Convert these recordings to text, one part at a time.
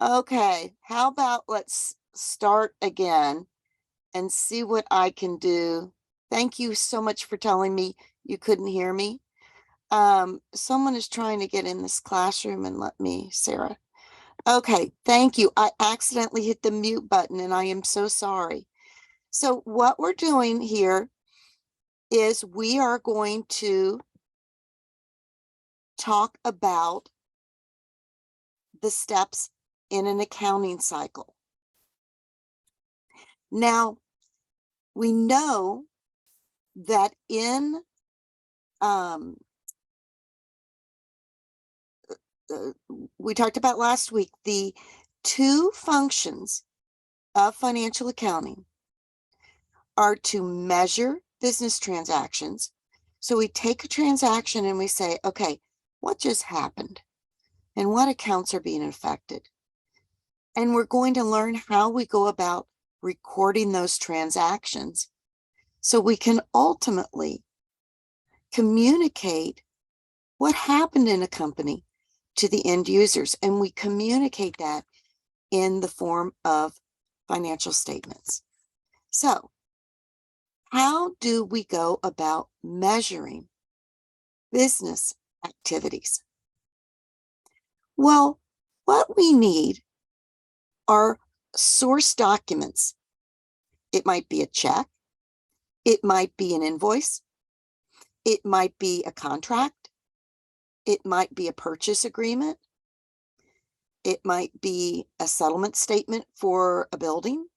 Okay, how about let's start again and see what I can do. Thank you so much for telling me you couldn't hear me. Someone is trying to get in this classroom and let me, Sarah. Okay, thank you. I accidentally hit the mute button and I am so sorry. So what we're doing here is we are going to talk about the steps in an accounting cycle. Now, we know that in we talked about last week, the two functions of financial accounting are to measure business transactions. So we take a transaction and we say, okay, what just happened and what accounts are being affected? And we're going to learn how we go about recording those transactions so we can ultimately communicate what happened in a company to the end users. And we communicate that in the form of financial statements. So how do we go about measuring business activities? Well, what we need are source documents. It might be a check. It might be an invoice. It might be a contract. It might be a purchase agreement. It might be a settlement statement for a building.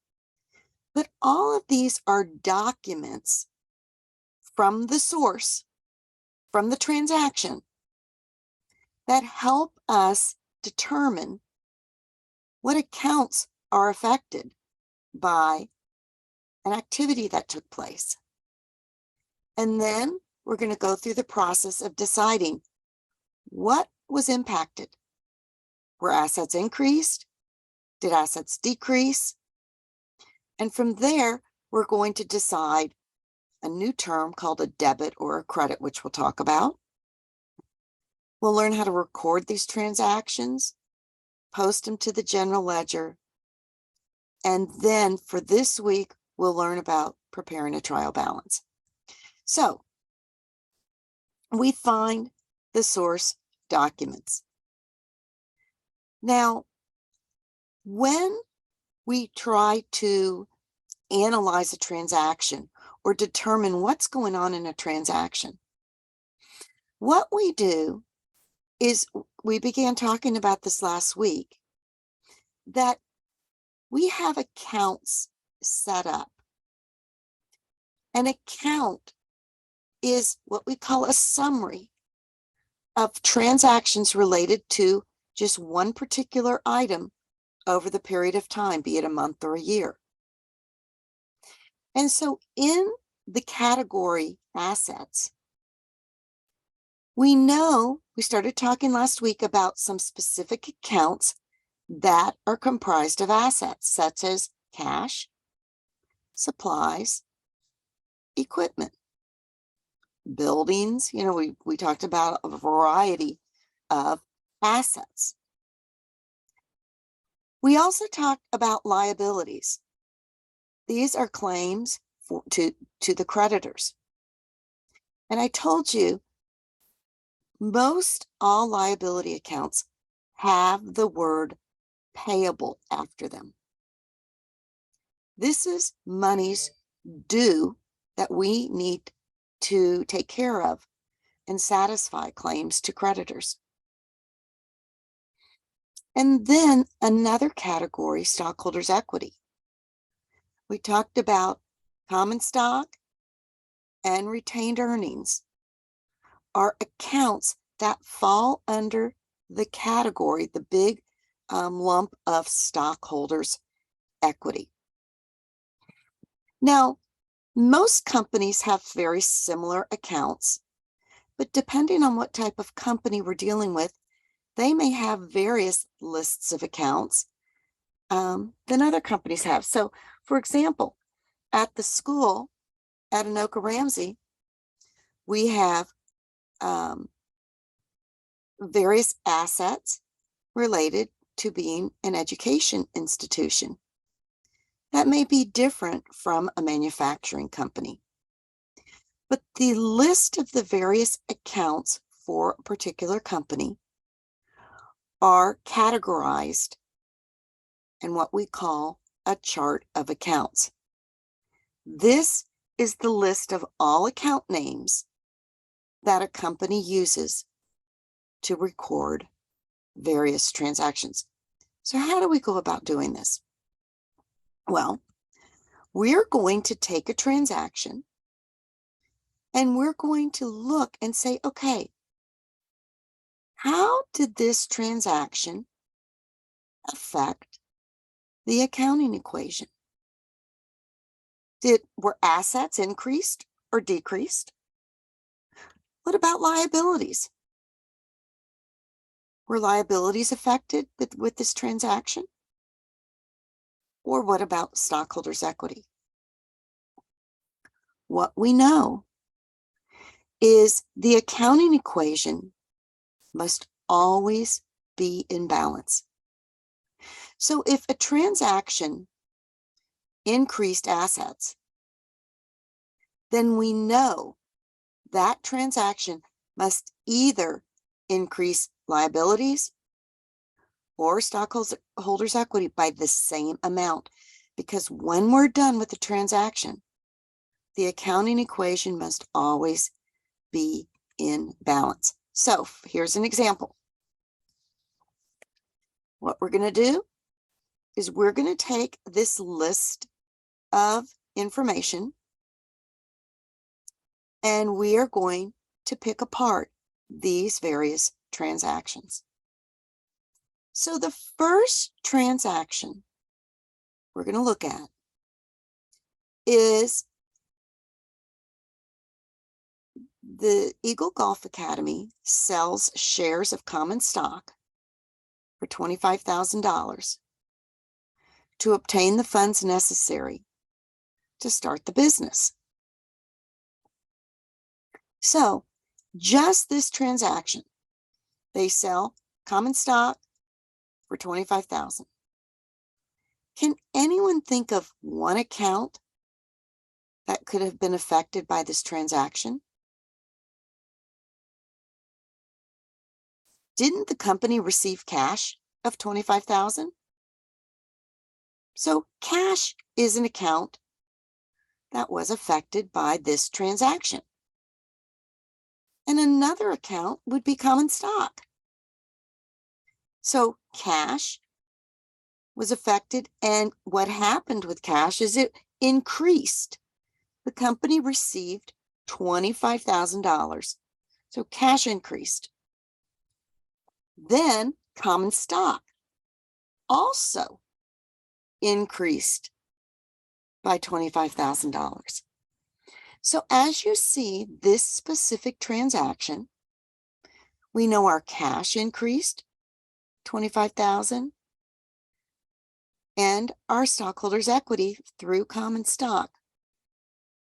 But all of these are documents from the source, from the transaction, that help us determine what accounts are affected by an activity that took place. And then we're going to go through the process of deciding what was impacted. Were assets increased? Did assets decrease? And from there, we're going to decide a new term called a debit or a credit, which we'll talk about. We'll learn how to record these transactions, post them to the general ledger. And then for this week, we'll learn about preparing a trial balance. So we find the source documents. Now, when we try to analyze a transaction or determine what's going on in a transaction, what we do is, we began talking about this last week, that we have accounts set up. An account is what we call a summary of transactions related to just one particular item over the period of time, be it a month or a year. And so in the category assets, we know, we started talking last week about some specific accounts that are comprised of assets, such as cash, supplies, equipment, buildings. You know, we talked about a variety of assets. We also talked about liabilities. These are claims to the creditors. And I told you, most all liability accounts have the word payable after them. This is monies due that we need to take care of and satisfy claims to creditors. And then another category, stockholders' equity. We talked about common stock and retained earnings are accounts that fall under the category, the big lump of stockholders' equity. Now, most companies have very similar accounts, but depending on what type of company we're dealing with, they may have various lists of accounts than other companies have. So, for example, at the school at Anoka Ramsey, we have various assets related to being an education institution. That may be different from a manufacturing company. But the list of the various accounts for a particular company are categorized in what we call a chart of accounts. This is the list of all account names that a company uses to record various transactions. So how do we go about doing this? Well, we're going to take a transaction and we're going to look and say, okay, how did this transaction affect the accounting equation? Were assets increased or decreased? What about liabilities? Were liabilities affected with this transaction? Or what about stockholders' equity? What we know is the accounting equation must always be in balance. So if a transaction increased assets, then we know that transaction must either increase liabilities or stockholders' equity by the same amount. Because when we're done with the transaction, the accounting equation must always be in balance. So here's an example. What we're going to do is we're going to take this list of information and we are going to pick apart these various transactions. So the first transaction we're going to look at is the Eagle Golf Academy sells shares of common stock for $25,000 to obtain the funds necessary to start the business. So just this transaction, they sell common stock for $25,000. Can anyone think of one account that could have been affected by this transaction? Didn't the company receive cash of $25,000? So cash is an account that was affected by this transaction. And another account would be common stock. So cash was affected, and what happened with cash is it increased. The company received $25,000. So cash increased. Then common stock also increased by $25,000. So as you see this specific transaction, we know our cash increased $25,000 and our stockholders' equity through common stock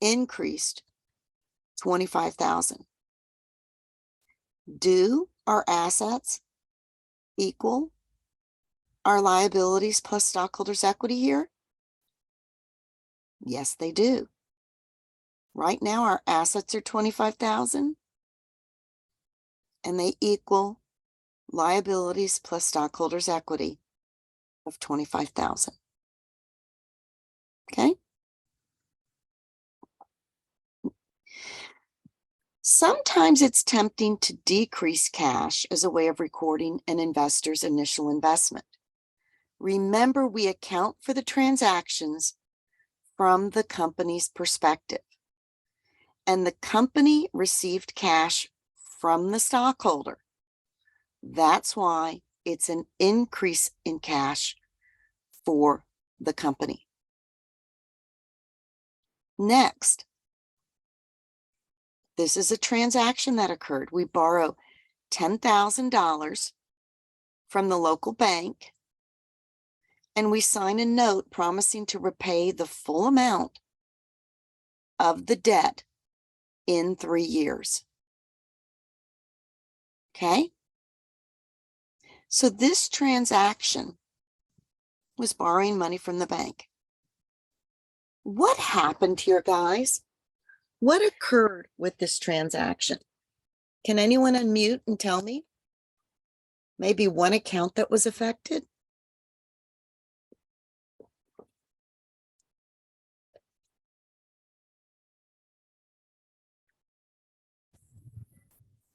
increased $25,000. Do our assets equal our liabilities plus stockholders' equity here? Yes, they do. Right now, our assets are $25,000 and they equal liabilities plus stockholders' equity of $25,000. Okay? Sometimes it's tempting to decrease cash as a way of recording an investor's initial investment. Remember, we account for the transactions from the company's perspective. And the company received cash from the stockholder. That's why it's an increase in cash for the company. Next, this is a transaction that occurred. We borrow $10,000 from the local bank and we sign a note promising to repay the full amount of the debt in 3 years. Okay? So this transaction was borrowing money from the bank. What happened here, guys? What occurred with this transaction? Can anyone unmute and tell me? Maybe one account that was affected?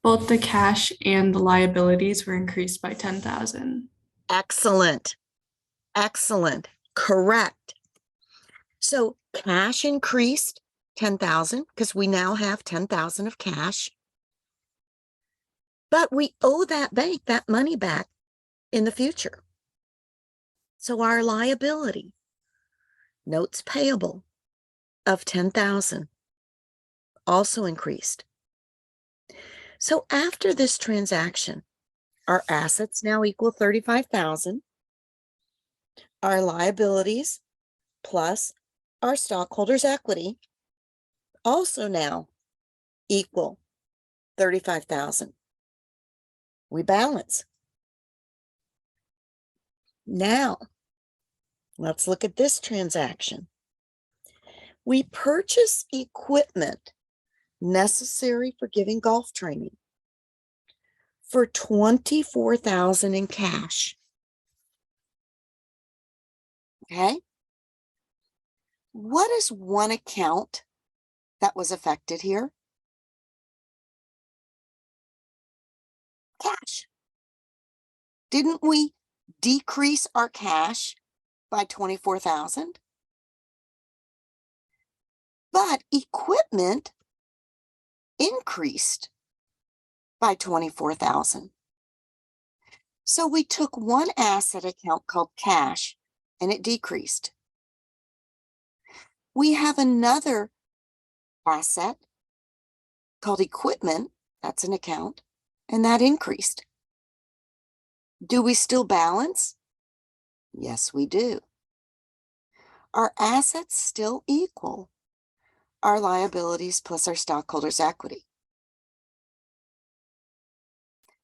Both the cash and the liabilities were increased by 10,000. Excellent. Excellent. Correct. So cash increased 10,000 because we now have 10,000 of cash. But we owe that bank that money back in the future. So our liability, notes payable of 10,000, also increased. So after this transaction, our assets now equal 35,000. Our liabilities plus our stockholders' equity also now equal 35,000. We balance. Now, let's look at this transaction. We purchase equipment necessary for giving golf training for 24,000 in cash. Okay. What is one account that was affected here? Cash. Didn't we decrease our cash by 24,000? But equipment increased by 24,000. So we took one asset account called cash and it decreased. We have another asset called equipment, that's an account, and that increased. Do we still balance? Yes, we do. Our assets still equal our liabilities plus our stockholders' equity.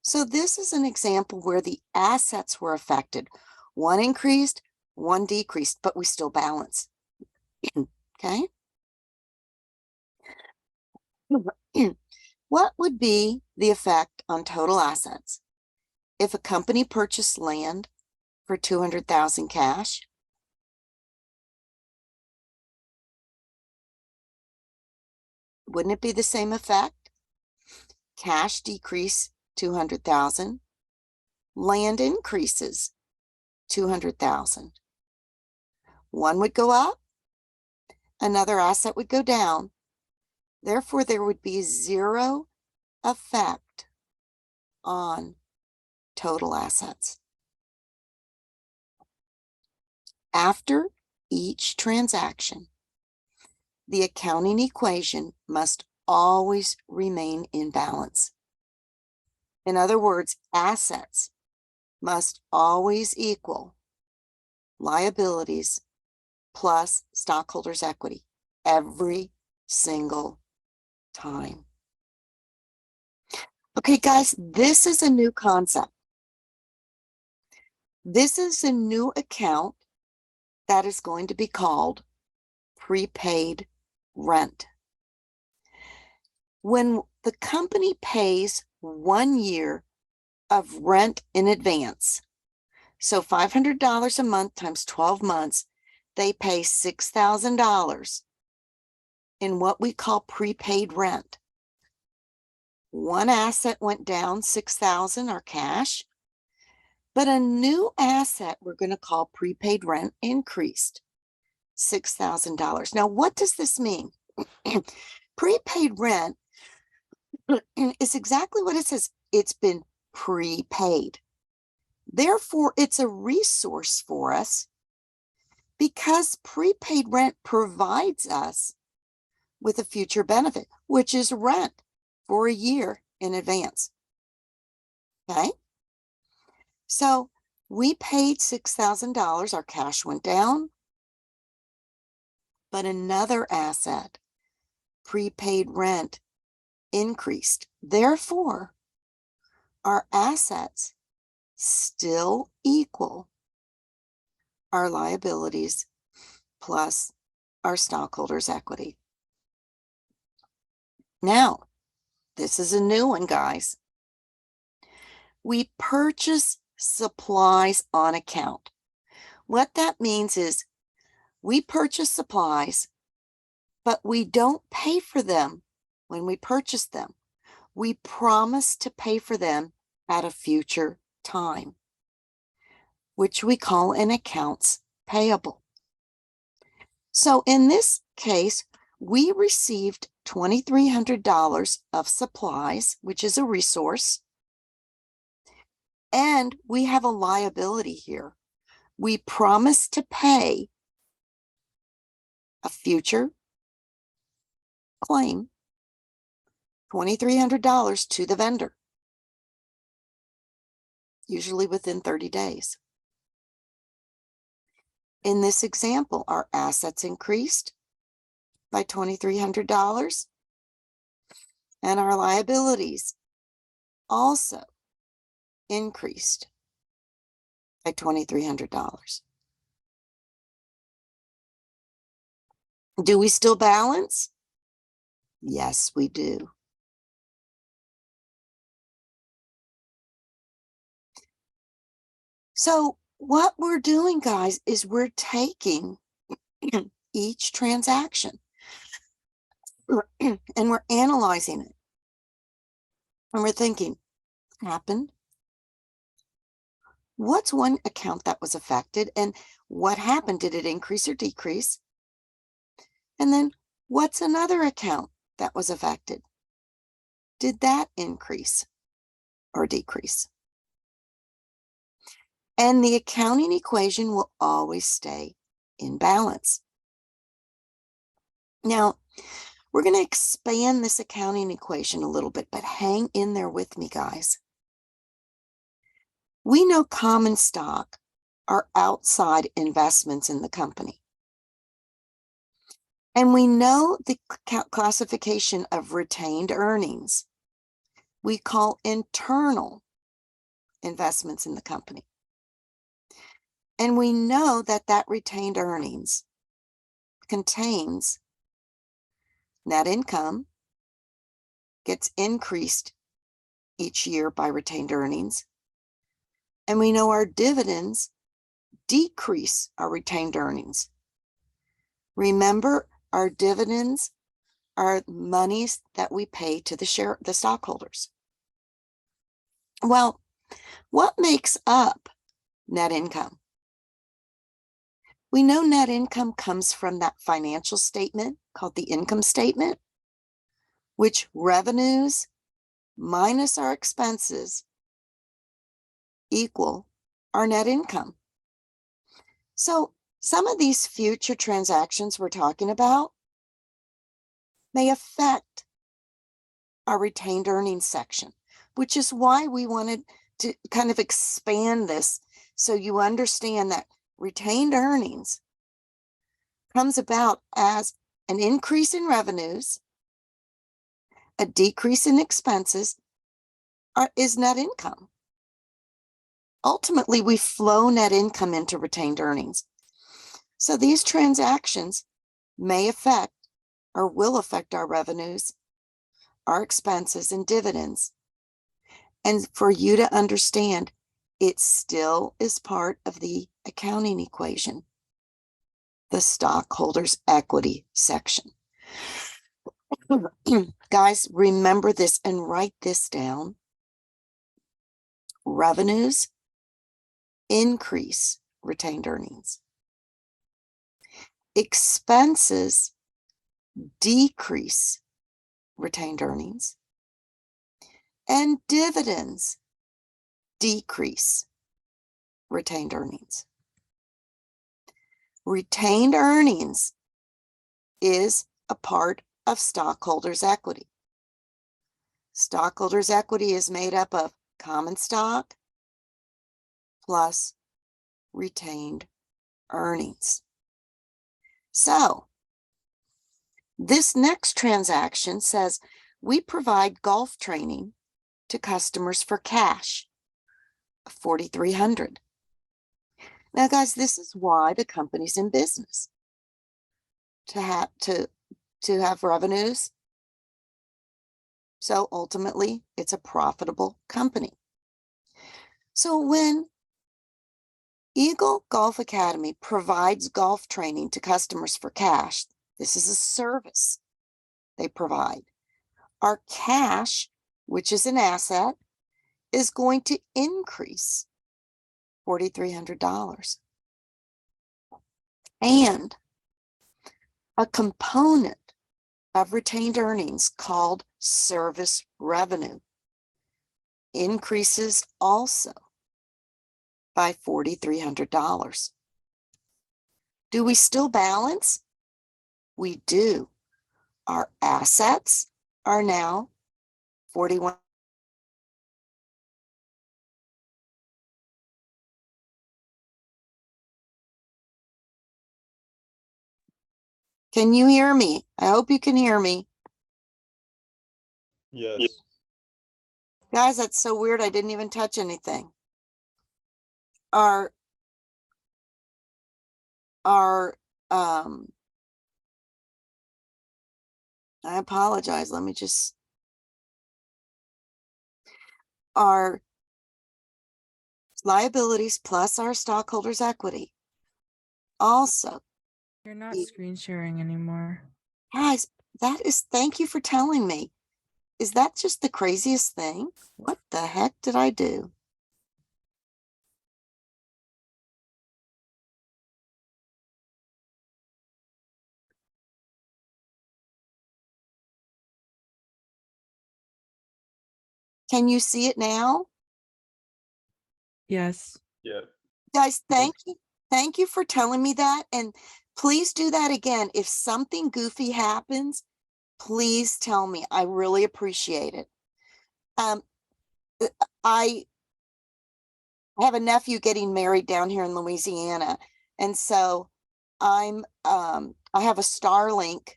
So this is an example where the assets were affected. One increased, one decreased, but we still balance. Okay. What would be the effect on total assets if a company purchased land for 200,000 cash? Wouldn't it be the same effect? Cash decrease 200,000, land increases 200,000. One would go up, another asset would go down. Therefore, there would be zero effect on total assets. After each transaction, the accounting equation must always remain in balance. In other words, assets must always equal liabilities plus stockholders' equity every single time. Okay, guys, this is a new concept. This is a new account that is going to be called prepaid rent. When the company pays 1 year of rent in advance, so $500 a month times 12 months, they pay $6,000 in what we call prepaid rent. One asset went down 6,000, our cash, but a new asset we're going to call prepaid rent increased $6,000. Now, what does this mean? Prepaid rent is exactly what it says. It's been prepaid. Therefore, it's a resource for us because prepaid rent provides us with a future benefit, which is rent for a year in advance. Okay. So we paid $6,000. Our cash went down, but another asset, prepaid rent, increased. Therefore, our assets still equal our liabilities plus our stockholders' equity. Now, this is a new one, guys. We purchase supplies on account. What that means is we purchase supplies, but we don't pay for them when we purchase them. We promise to pay for them at a future time, which we call an accounts payable. So in this case, we received $2,300 of supplies, which is a resource, and we have a liability here. We promise to pay a future claim, $2,300 to the vendor, usually within 30 days. In this example, our assets increased by $2,300 and our liabilities also increased by $2,300. Do we still balance? Yes, we do. So what we're doing, guys, is we're taking each transaction and we're analyzing it. And we're thinking, happened? What's one account that was affected and what happened? Did it increase or decrease? And then what's another account that was affected? Did that increase or decrease? And the accounting equation will always stay in balance. Now, we're going to expand this accounting equation a little bit, but hang in there with me, guys. We know common stock are outside investments in the company. And we know the classification of retained earnings we call internal investments in the company. And we know that that retained earnings contains net income, gets increased each year by retained earnings. And we know our dividends decrease our retained earnings. Remember, our dividends are monies that we pay to the stockholders. Well, what makes up net income? We know net income comes from that financial statement called the income statement, which revenues minus our expenses equal our net income. So some of these future transactions we're talking about may affect our retained earnings section, which is why we wanted to kind of expand this so you understand that retained earnings comes about as an increase in revenues, a decrease in expenses, is net income. Ultimately, we flow net income into retained earnings. So these transactions may affect or will affect our revenues, our expenses, and dividends. And for you to understand, it still is part of the accounting equation, the stockholders' equity section. Guys, remember this and write this down. Revenues increase retained earnings. Expenses decrease retained earnings. And dividends decrease retained earnings. Retained earnings is a part of stockholders' equity. Stockholders' equity is made up of common stock plus retained earnings. So this next transaction says we provide golf training to customers for cash. $4,300. Now, guys, this is why the company's in business, to have revenues. So ultimately, it's a profitable company. So when Eagle Golf Academy provides golf training to customers for cash, this is a service they provide. Our cash, which is an asset, is going to increase $4,300. And a component of retained earnings called service revenue increases also by $4,300. Do we still balance? We do. Our assets are now 41. Can you hear me? I hope you can hear me. Yes. Guys, that's so weird. I didn't even touch anything. Our I apologize. Let me just, our liabilities plus our stockholders' equity. Also, You're not screen sharing anymore. guys, thank you for telling me. Is that just the craziest thing? What the heck did I do? Can you see it now? Yes. Yeah. Guys, thank you. Thank you for telling me that. And please do that again. If something goofy happens, please tell me. I really appreciate it. I have a nephew getting married down here in Louisiana. And so I have a Starlink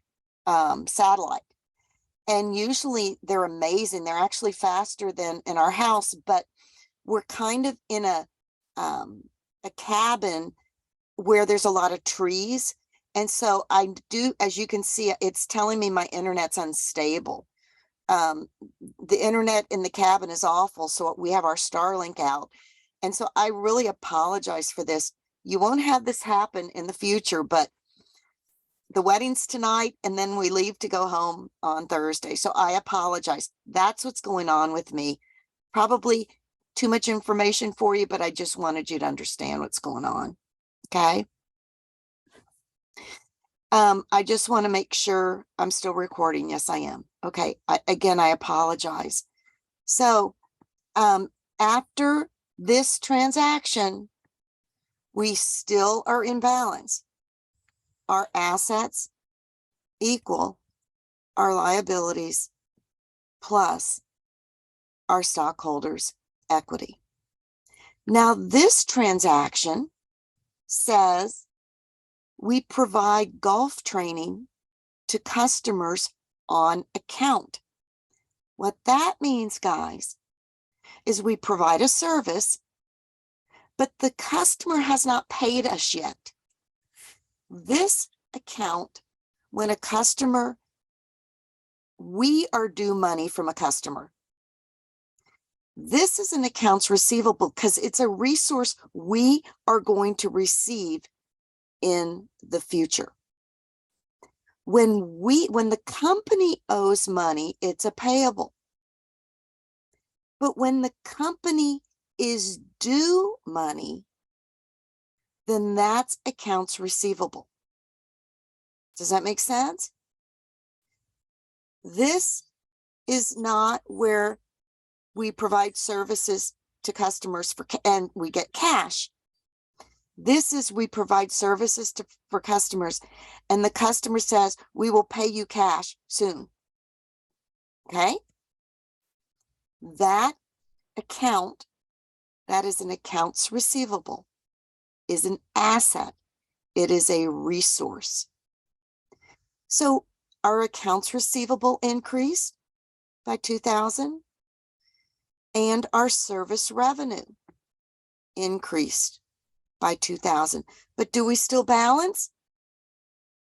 satellite. And usually they're amazing. They're actually faster than in our house, but we're kind of in a cabin where there's a lot of trees. And so I do, as you can see, it's telling me my internet's unstable. The internet in the cabin is awful. So we have our Starlink out. And so I really apologize for this. You won't have this happen in the future, but the wedding's tonight and then we leave to go home on Thursday. So I apologize. That's what's going on with me. Probably too much information for you, but I just wanted you to understand what's going on. Okay. I just want to make sure I'm still recording. Yes, I am. Okay. Again, I apologize. So, after this transaction, we still are in balance. Our assets equal our liabilities plus our stockholders' equity. Now, this transaction says we provide golf training to customers on account. What that means, guys, is we provide a service, but the customer has not paid us yet. This account, when a customer, we are due money from a customer. This is an accounts receivable because it's a resource we are going to receive in the future. When the company owes money, it's a payable. But when the company is due money, then that's accounts receivable. Does that make sense? This is not where we provide services to customers and we get cash. This is we provide services for customers and the customer says, we will pay you cash soon. Okay. That account, that is an accounts receivable, is an asset. It is a resource. So our accounts receivable increased by $2,000 and our service revenue increased by 2,000. But do we still balance?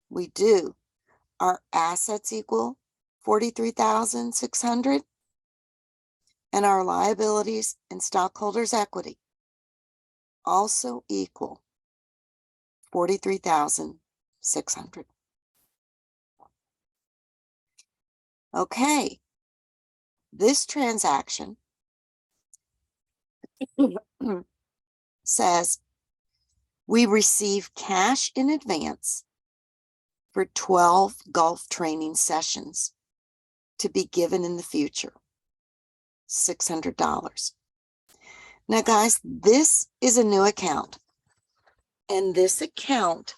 We do. Our assets equal 43,600, and our liabilities and stockholders' equity also equal 43,600. Okay, this transaction says we receive cash in advance for 12 golf training sessions to be given in the future, $600. Now, guys, this is a new account, and this account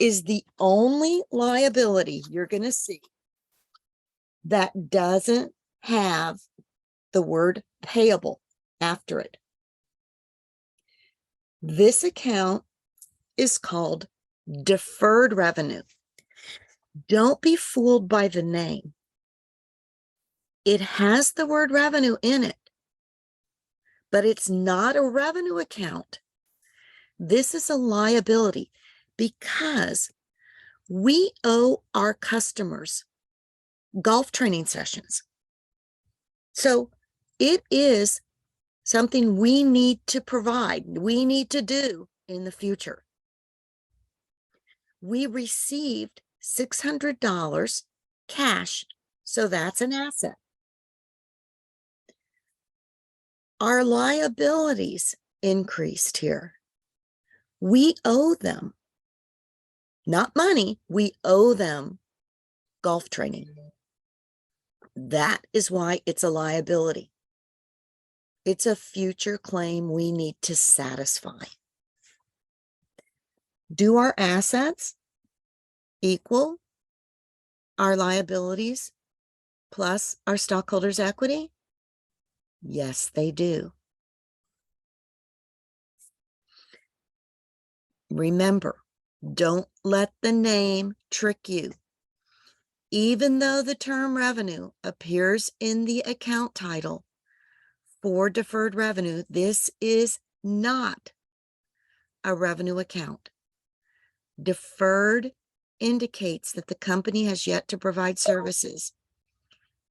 is the only liability you're going to see that doesn't have the word payable after it. This account is called deferred revenue. Don't be fooled by the name. It has the word revenue in it, but it's not a revenue account. This is a liability because we owe our customers golf training sessions. So it is something we need to provide, we need to do in the future. We received $600 cash, so that's an asset. Our liabilities increased here. We owe them, not money, we owe them golf training. That is why it's a liability. It's a future claim we need to satisfy. Do our assets equal our liabilities plus our stockholders' equity? Yes, they do. Remember, don't let the name trick you. Even though the term revenue appears in the account title for deferred revenue, this is not a revenue account. Deferred indicates that the company has yet to provide services,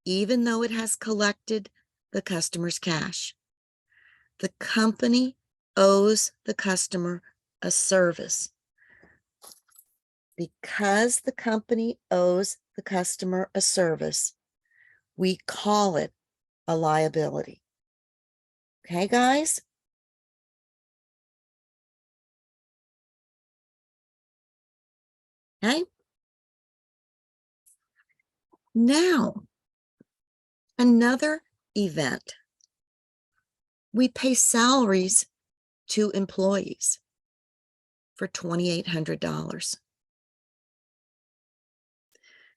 even though it has collected the customer's cash. The company owes the customer a service. Because the company owes the customer a service, we call it a liability. Okay, guys? Okay. Now, another event. We pay salaries to employees for $2,800.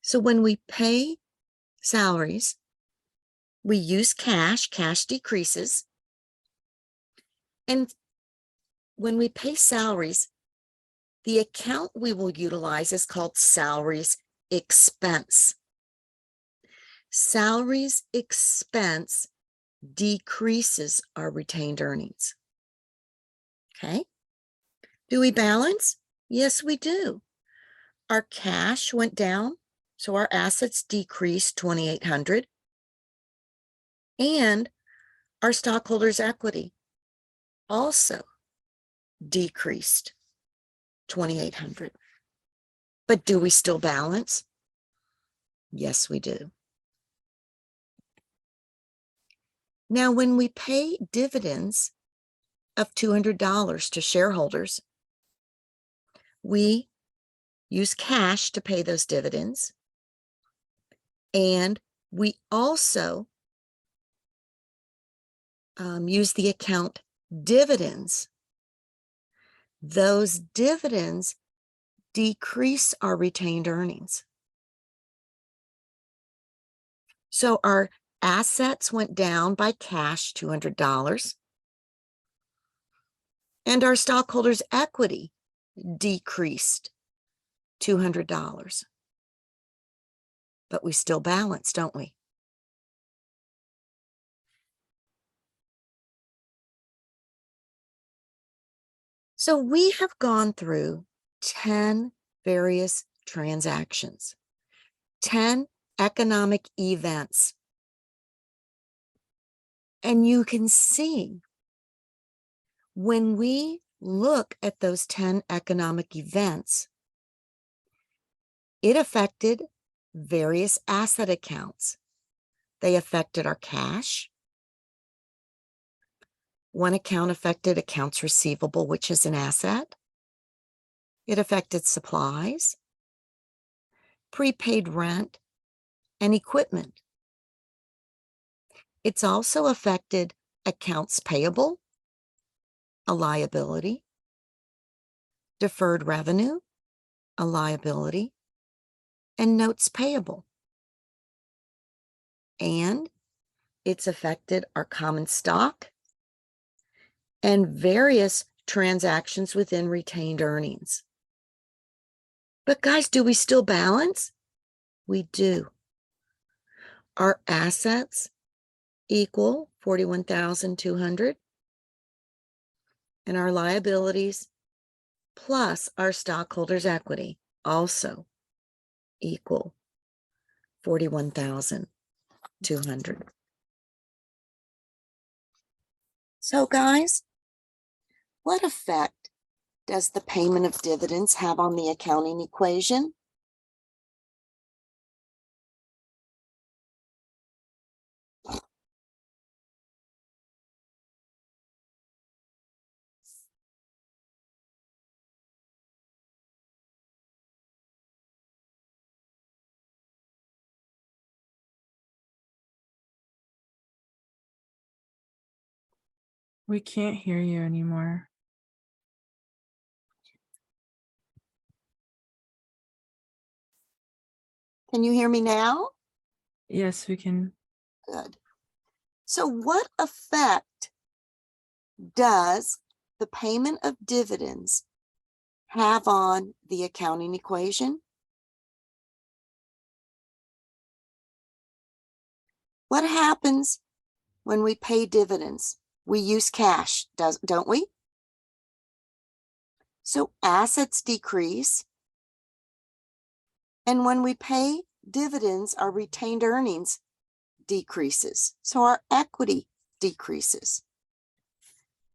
So when we pay salaries, we use cash, cash decreases. And when we pay salaries, the account we will utilize is called salaries expense. Salaries expense decreases our retained earnings. Okay. Do we balance? Yes, we do. Our cash went down, so our assets decreased $2,800. And our stockholders' equity also decreased $2,800. But do we still balance? Yes, we do. Now, when we pay dividends of $200 to shareholders, we use cash to pay those dividends. And we also use the account dividends. Those dividends decrease our retained earnings. So our assets went down by cash, $200, and our stockholders' equity decreased $200. But we still balance, don't we? So we have gone through 10 various transactions, 10 economic events. And you can see when we look at those 10 economic events, it affected various asset accounts. They affected our cash. One account affected accounts receivable, which is an asset. It affected supplies, prepaid rent, and equipment. It's also affected accounts payable, a liability, deferred revenue, a liability, and notes payable. And it's affected our common stock and various transactions within retained earnings. But guys, do we still balance? We do. Our assets equal 41,200, and our liabilities plus our stockholders' equity also equal 41,200. So guys, what effect does the payment of dividends have on the accounting equation? We can't hear you anymore. Can you hear me now? Yes, we can. Good. So what effect does the payment of dividends have on the accounting equation? What happens when we pay dividends? We use cash, don't we? So assets decrease. And when we pay dividends, our retained earnings decreases. So our equity decreases.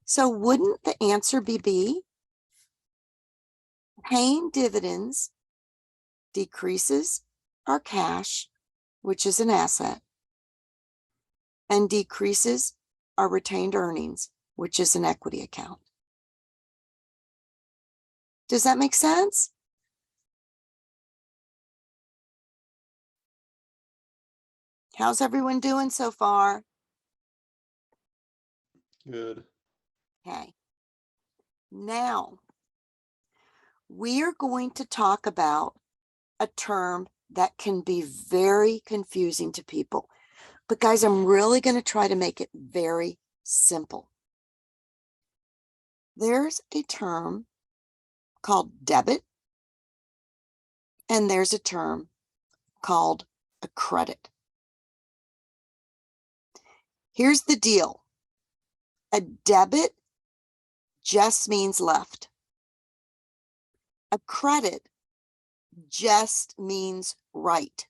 So wouldn't the answer be B? Paying dividends decreases our cash, which is an asset, and decreases our retained earnings, which is an equity account. Does that make sense? How's everyone doing so far? Good. Okay. Now, we are going to talk about a term that can be very confusing to people. But guys, I'm really going to try to make it very simple. There's a term called debit, and there's a term called a credit. Here's the deal. A debit just means left. A credit just means right.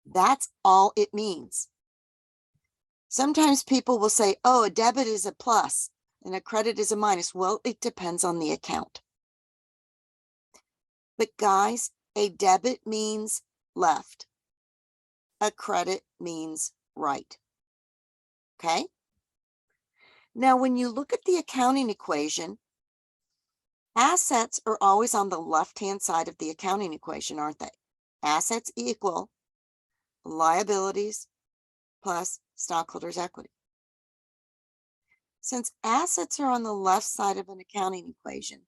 That's all it means. Sometimes people will say, oh, a debit is a plus and a credit is a minus. Well, it depends on the account. But guys, a debit means left. A credit means right. Okay? Now, when you look at the accounting equation, assets are always on the left-hand side of the accounting equation, aren't they? Assets equal liabilities plus stockholders' equity. Since assets are on the left side of an accounting equation,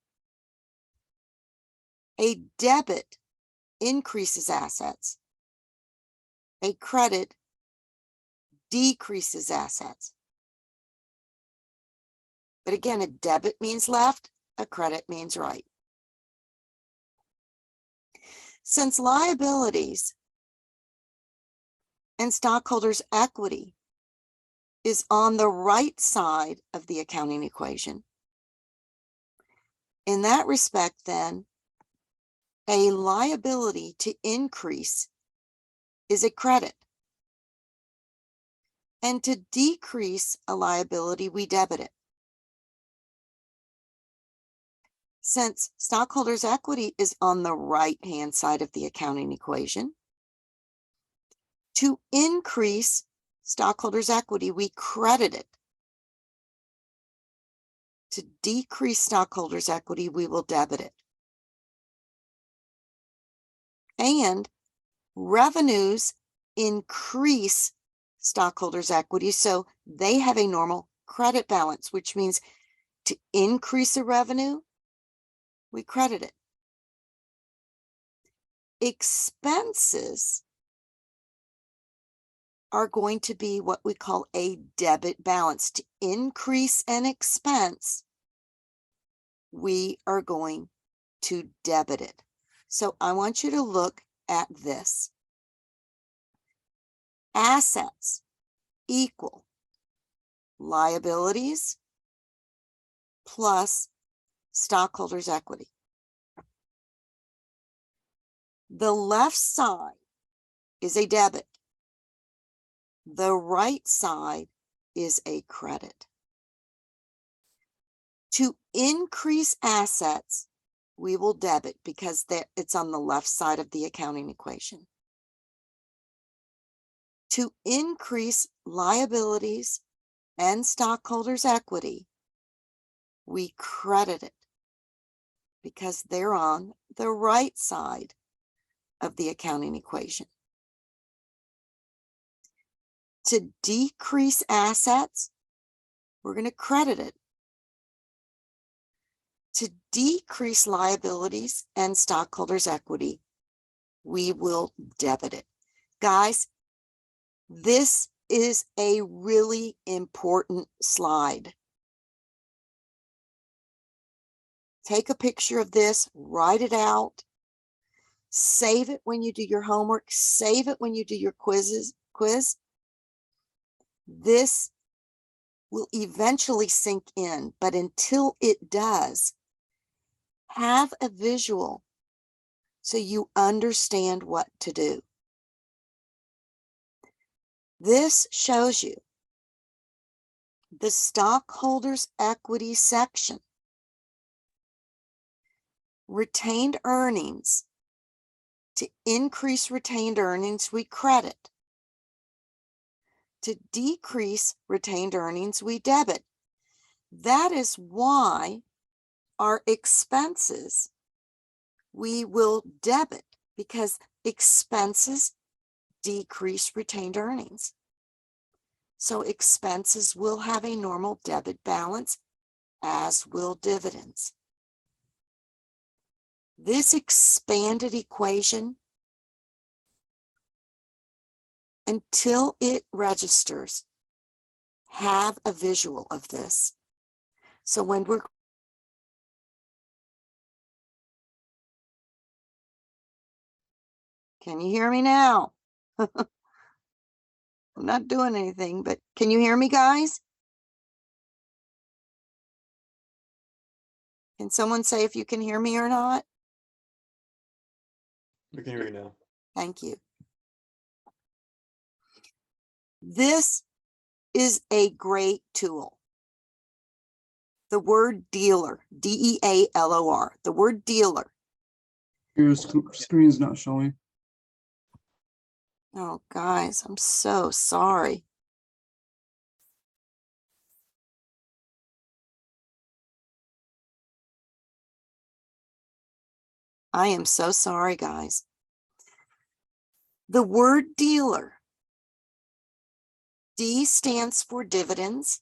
a debit increases assets. A credit decreases assets. But again, a debit means left, a credit means right. Since liabilities and stockholders' equity is on the right side of the accounting equation, In that respect, then, a liability to increase is a credit. And to decrease a liability, we debit it. Since stockholders' equity is on the right-hand side of the accounting equation, to increase stockholders' equity, we credit it. To decrease stockholders' equity, we will debit it. And revenues increase stockholders' equity, so they have a normal credit balance, which means to increase a revenue, we credit it. Expenses are going to be what we call a debit balance. To increase an expense, we are going to debit it. So I want you to look at this. Assets equal liabilities plus stockholders' equity. The left side is a debit. The right side is a credit. To increase assets, we will debit because it's on the left side of the accounting equation. To increase liabilities and stockholders' equity, we credit it because they're on the right side of the accounting equation. To decrease assets, we're going to credit it. To decrease liabilities and stockholders' equity, we will debit it. Guys, this is a really important slide. Take a picture of this, write it out, save it when you do your homework, save it when you do your quiz. This will eventually sink in, but until it does, have a visual so you understand what to do. This shows you the stockholders' equity section. Retained earnings. To increase retained earnings, we credit. To decrease retained earnings, we debit. That is why our expenses, we will debit, because expenses decrease retained earnings. So expenses will have a normal debit balance, as will dividends. This expanded equation, until it registers, have a visual of this. So when we're Can you hear me now? I'm not doing anything, but can you hear me, guys? Can someone say if you can hear me or not? We can hear you now. Thank you. This is a great tool. The word dealer, D-E-A-L-O-R, the word dealer. Your screen's not showing. Oh, guys, I'm so sorry. I am so sorry, guys. The word dealer, D stands for dividends,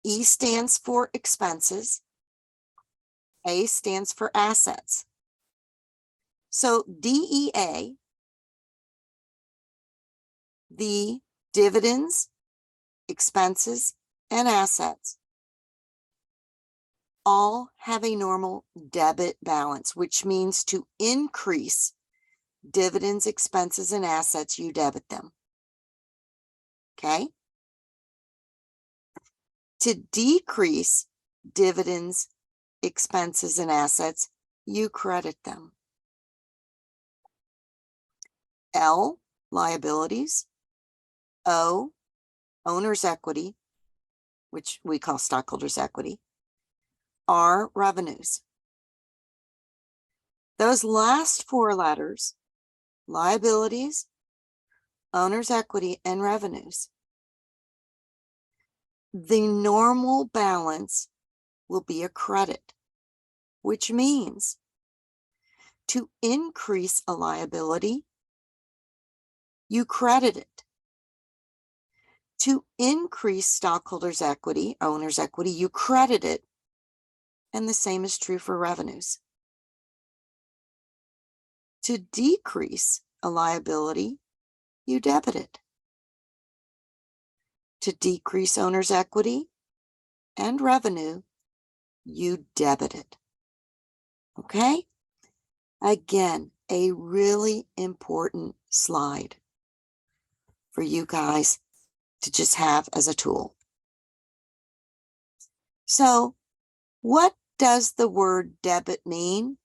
E stands for expenses, A stands for assets. So DEA, the dividends, expenses, and assets all have a normal debit balance, which means to increase dividends, expenses, and assets, you debit them. Okay? To decrease dividends, expenses and assets, you credit them. L, liabilities. O, owner's equity, which we call stockholders' equity. R, revenues. Those last four letters, liabilities, owner's equity, and revenues, the normal balance will be a credit, which means to increase a liability, you credit it. To increase stockholders' equity, owner's equity, you credit it. And the same is true for revenues. To decrease a liability, you debit it. To decrease owner's equity and revenue, you debit it. Okay? Again, a really important slide for you guys to just have as a tool. So, what does the word debit mean?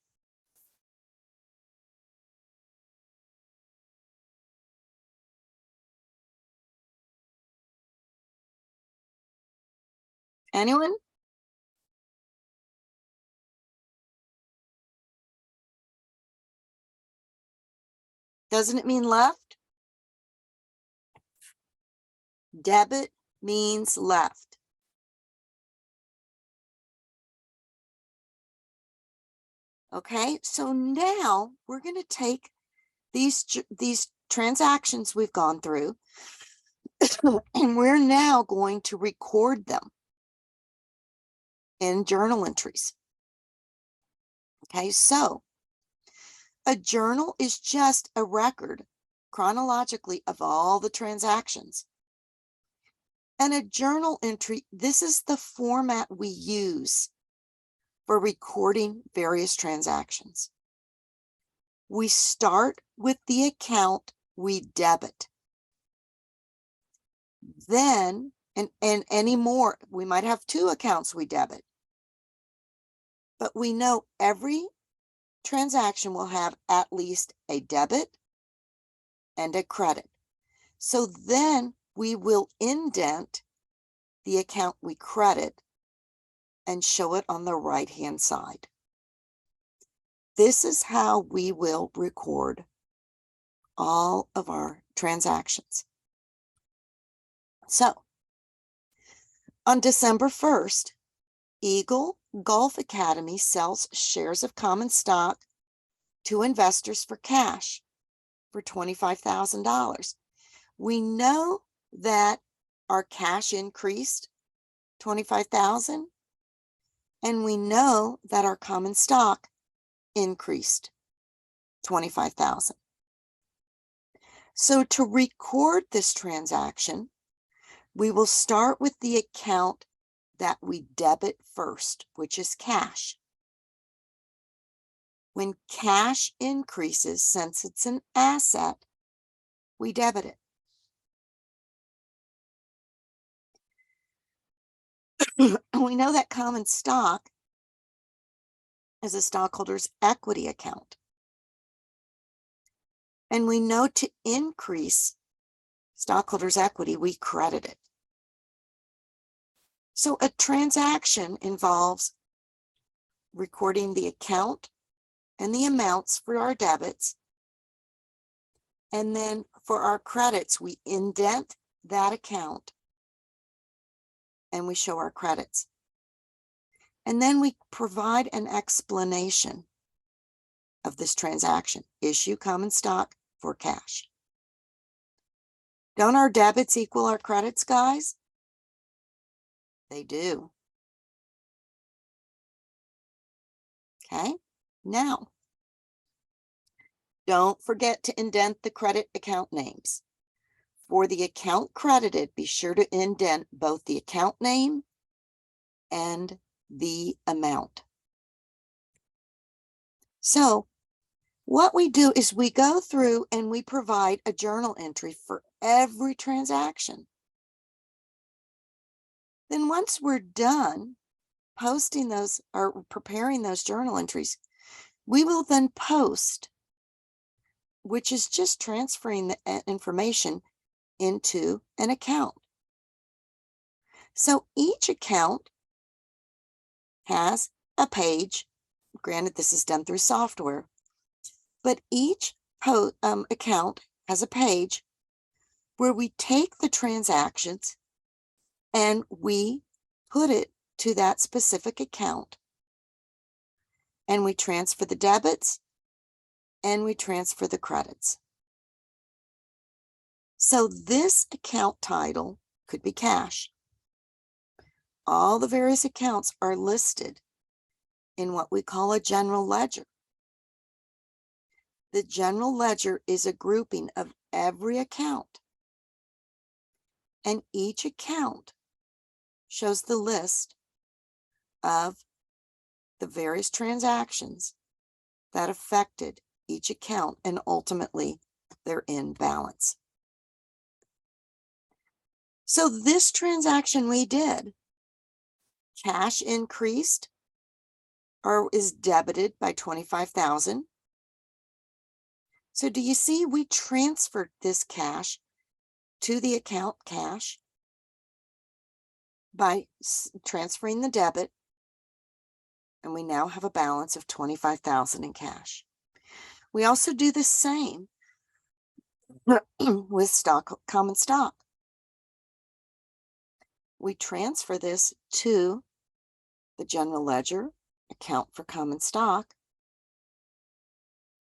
Anyone? Doesn't it mean left? Debit means left. Okay, so now we're going to take these transactions we've gone through and we're now going to record them in journal entries. Okay, so a journal is just a record chronologically of all the transactions. And a journal entry, this is the format we use for recording various transactions. We start with the account we debit. Then, and any more, we might have two accounts we debit. But we know every transaction will have at least a debit and a credit. So then we will indent the account we credit and show it on the right-hand side. This is how we will record all of our transactions. So, on December 1st, Eagle Golf Academy sells shares of common stock to investors for cash for $25,000. We know that our cash increased $25,000, and we know that our common stock increased $25,000. So to record this transaction, we will start with the account that we debit first, which is cash. When cash increases, since it's an asset, we debit it. We know that common stock is a stockholder's equity account. And we know to increase stockholders' equity, we credit it. So a transaction involves recording the account and the amounts for our debits. And then for our credits, we indent that account and we show our credits. And then we provide an explanation of this transaction. Issue common stock for cash. Don't our debits equal our credits, guys? They do. Okay, now, don't forget to indent the credit account names. For the account credited, be sure to indent both the account name and the amount. So what we do is we go through and we provide a journal entry for every transaction. Then once we're done posting those or preparing those journal entries, we will then post, which is just transferring the information into an account. So each account has a page. Granted, this is done through software, but each account has a page where we take the transactions and we put it to that specific account. And we transfer the debits and we transfer the credits. So this account title could be cash. All the various accounts are listed in what we call a general ledger. The general ledger is a grouping of every account, and each account shows the list of the various transactions that affected each account and ultimately their end balance. So this transaction we did, cash increased or is debited by $25,000. So do you see we transferred this cash to the account cash by transferring the debit, and we now have a balance of $25,000 in cash. We also do the same with common stock. We transfer this to the general ledger account for common stock.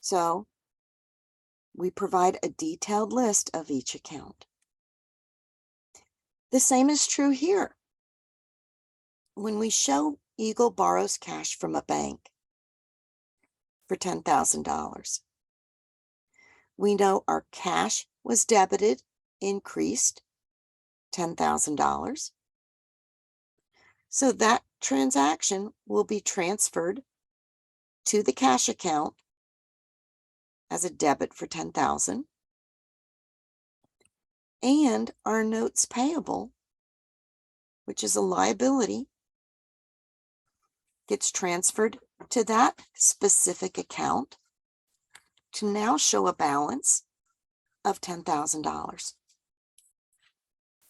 So we provide a detailed list of each account. The same is true here. When we show Eagle borrows cash from a bank for $10,000, we know our cash was debited, increased $10,000. So that transaction will be transferred to the cash account as a debit for $10,000. And our notes payable, which is a liability, gets transferred to that specific account to now show a balance of $10,000.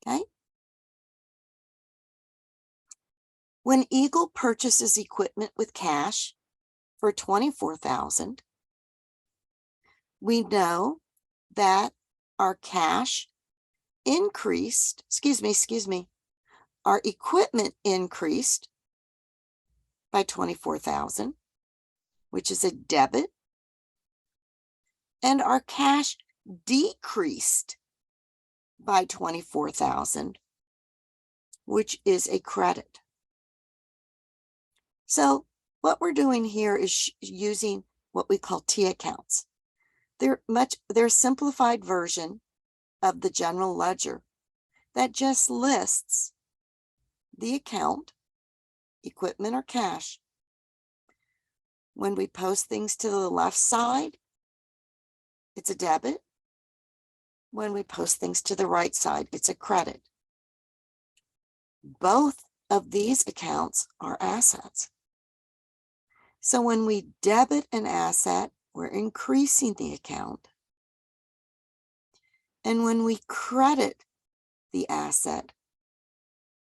Okay? When Eagle purchases equipment with cash for $24,000, we know that our cash increased, our equipment increased by $24,000, which is a debit, and our cash decreased by $24,000, which is a credit. So what we're doing here is using what we call T accounts. They're a simplified version of the general ledger that just lists the account, equipment or cash. When we post things to the left side, it's a debit. When we post things to the right side, it's a credit. Both of these accounts are assets. So when we debit an asset, we're increasing the account. And when we credit the asset,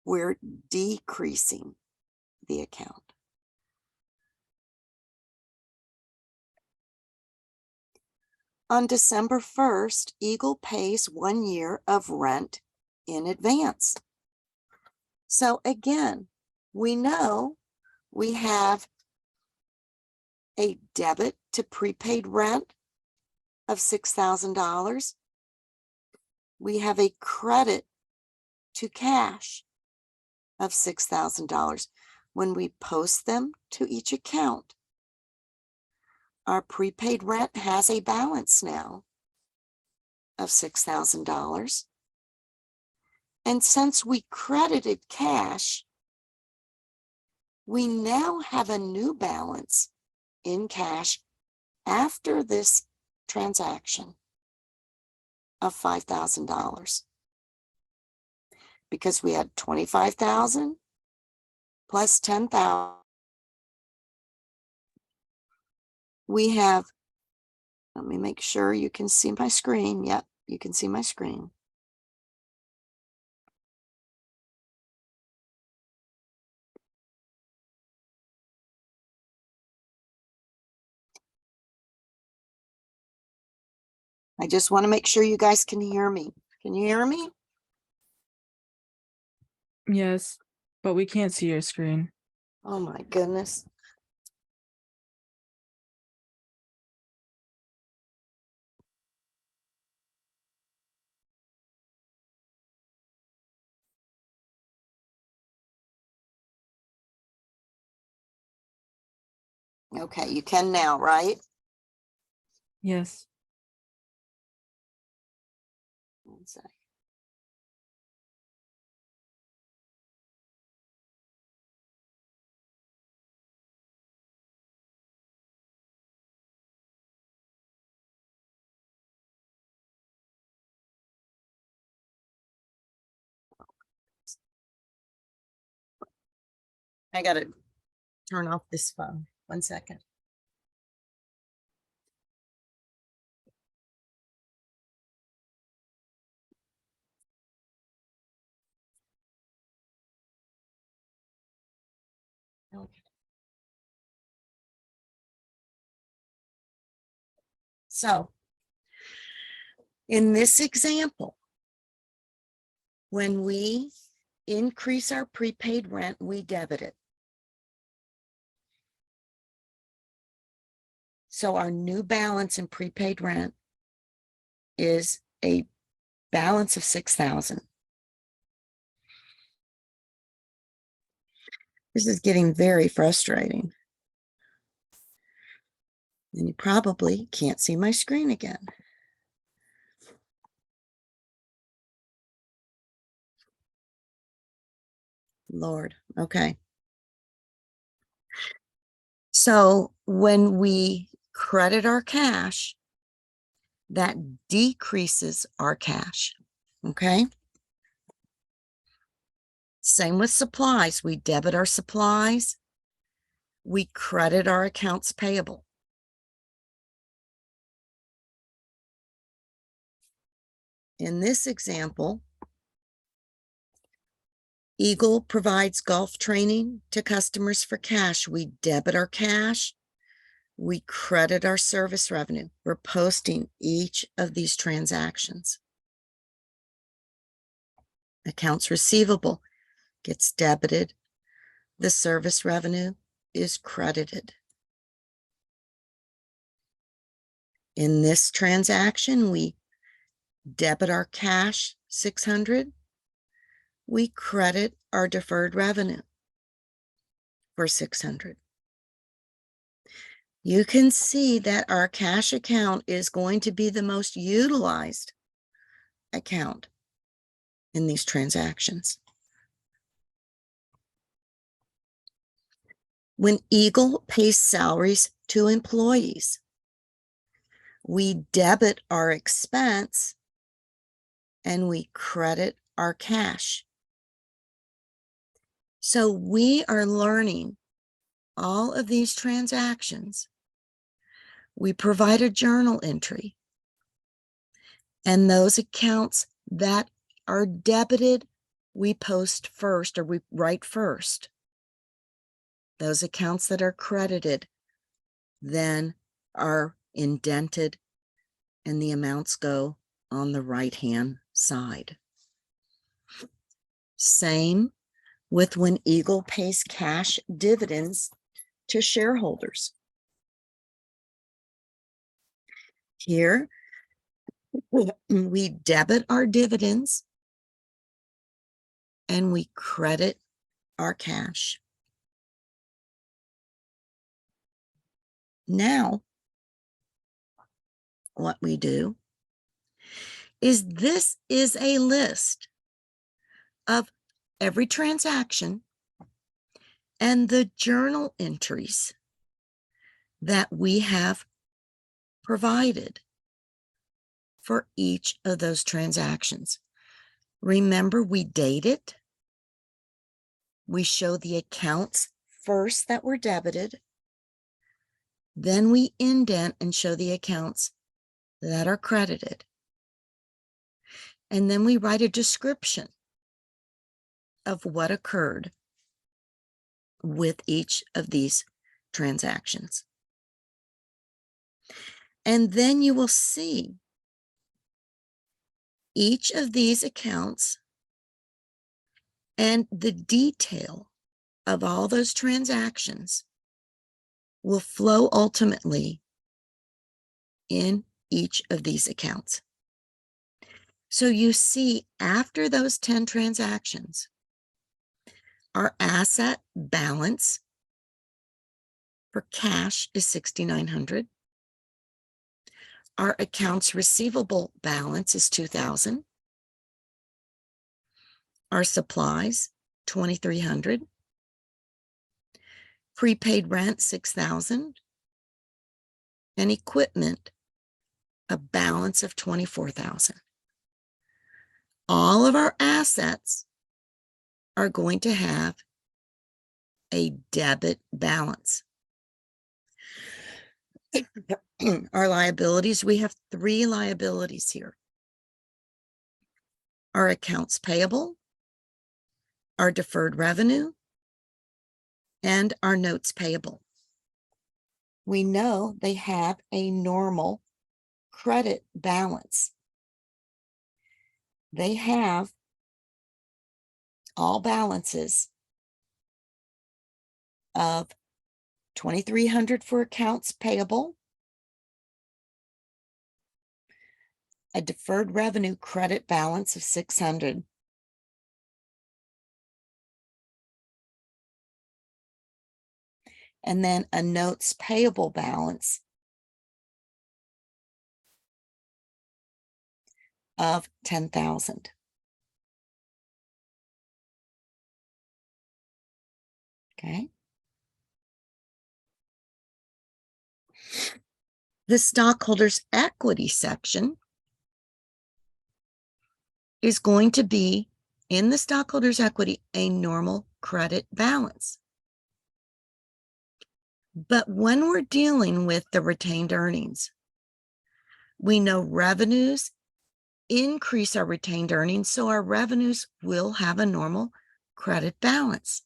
we're decreasing the account. On December 1st, Eagle pays 1 year of rent in advance. So again, we know we have a debit to prepaid rent of $6,000. We have a credit to cash of $6,000. When we post them to each account, our prepaid rent has a balance now of $6,000. And since we credited cash, we now have a new balance in cash after this transaction of $5,000. Because we had $25,000 plus 10,000. We have, let me make sure you can see my screen. Yep, you can see my screen. I just want to make sure you guys can hear me. Can you hear me? Yes, but we can't see your screen. Oh my goodness. Okay, you can now, right? Yes. One sec. I gotta turn off this phone. 1 second. Okay. So in this example, when we increase our prepaid rent, we debit it. So our new balance in prepaid rent is a balance of 6,000. This is getting very frustrating. And you probably can't see my screen again. Lord, okay. So when we credit our cash, that decreases our cash, okay? Same with supplies. We debit our supplies. We credit our accounts payable. In this example, Eagle provides golf training to customers for cash. We debit our cash. We credit our service revenue. We're posting each of these transactions. Accounts receivable gets debited. The service revenue is credited. In this transaction, we debit our cash, 600. We credit our deferred revenue for 600. You can see that our cash account is going to be the most utilized account in these transactions. When Eagle pays salaries to employees, we debit our expense and we credit our cash. So we are learning all of these transactions. We provide a journal entry, and those accounts that are debited, we post first, or we write first. Those accounts that are credited then are indented, and the amounts go on the right-hand side. Same with when Eagle pays cash dividends to shareholders. Here, we debit our dividends and we credit our cash. Now, what we do is this is a list of every transaction and the journal entries that we have provided for each of those transactions. Remember, we date it, We show the accounts first that were debited. Then we indent and show the accounts that are credited. And then we write a description of what occurred with each of these transactions. And then you will see each of these accounts and the detail of all those transactions will flow ultimately in each of these accounts. So you see, after those 10 transactions, our asset balance for cash is $6,900. Our accounts receivable balance is $2,000. Our supplies, $2,300. Prepaid rent, $6,000. And equipment, a balance of $24,000. All of our assets are going to have a debit balance. Our liabilities, we have 3 liabilities here. Our accounts payable, our deferred revenue, and our notes payable. We know they have a normal credit balance. They have all balances of $2,300 for accounts payable, a deferred revenue credit balance of $600, and then a notes payable balance of $10,000. Okay. The stockholders' equity section is going to be, in the stockholders' equity, a normal credit balance. But when we're dealing with the retained earnings, we know revenues increase our retained earnings, so our revenues will have a normal credit balance.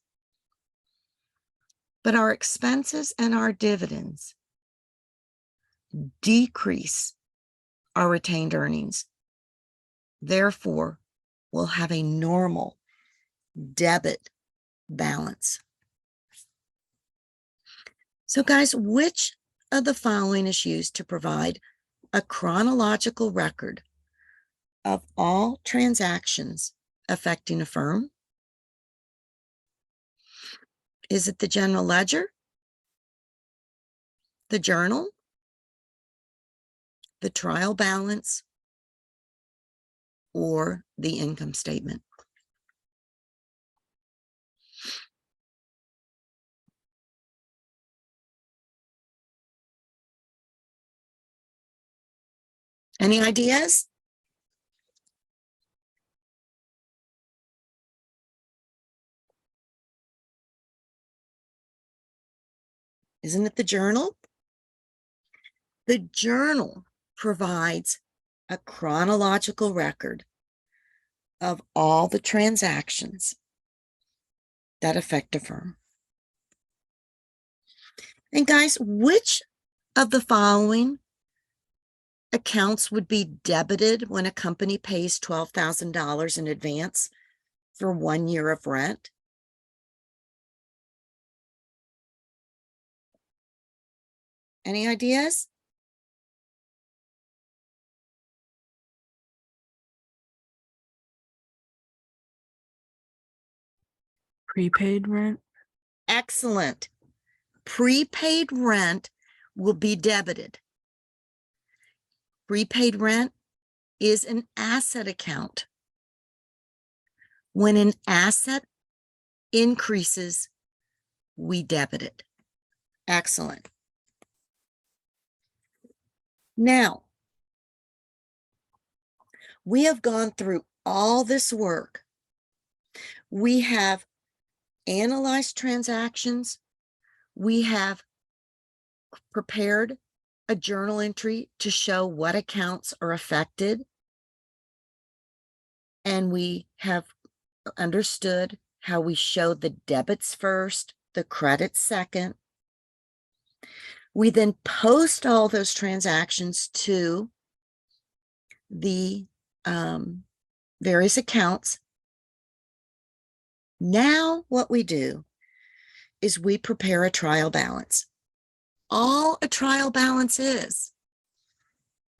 But our expenses and our dividends decrease our retained earnings. Therefore, we'll have a normal debit balance. So guys, which of the following is used to provide a chronological record of all transactions affecting a firm? Is it the general ledger, the journal, the trial balance, or the income statement? Any ideas? Isn't it the journal? The journal provides a chronological record of all the transactions that affect a firm. And guys, which of the following accounts would be debited when a company pays $12,000 in advance for 1 year of rent? Any ideas? Prepaid rent. Excellent. Prepaid rent will be debited. Prepaid rent is an asset account. When an asset increases, we debit it. Excellent. Now, we have gone through all this work. We have analyzed transactions, we have prepared a journal entry to show what accounts are affected. And we have understood how we show the debits first, the credits second. We then post all those transactions to the various accounts. Now what we do is we prepare a trial balance. All a trial balance is,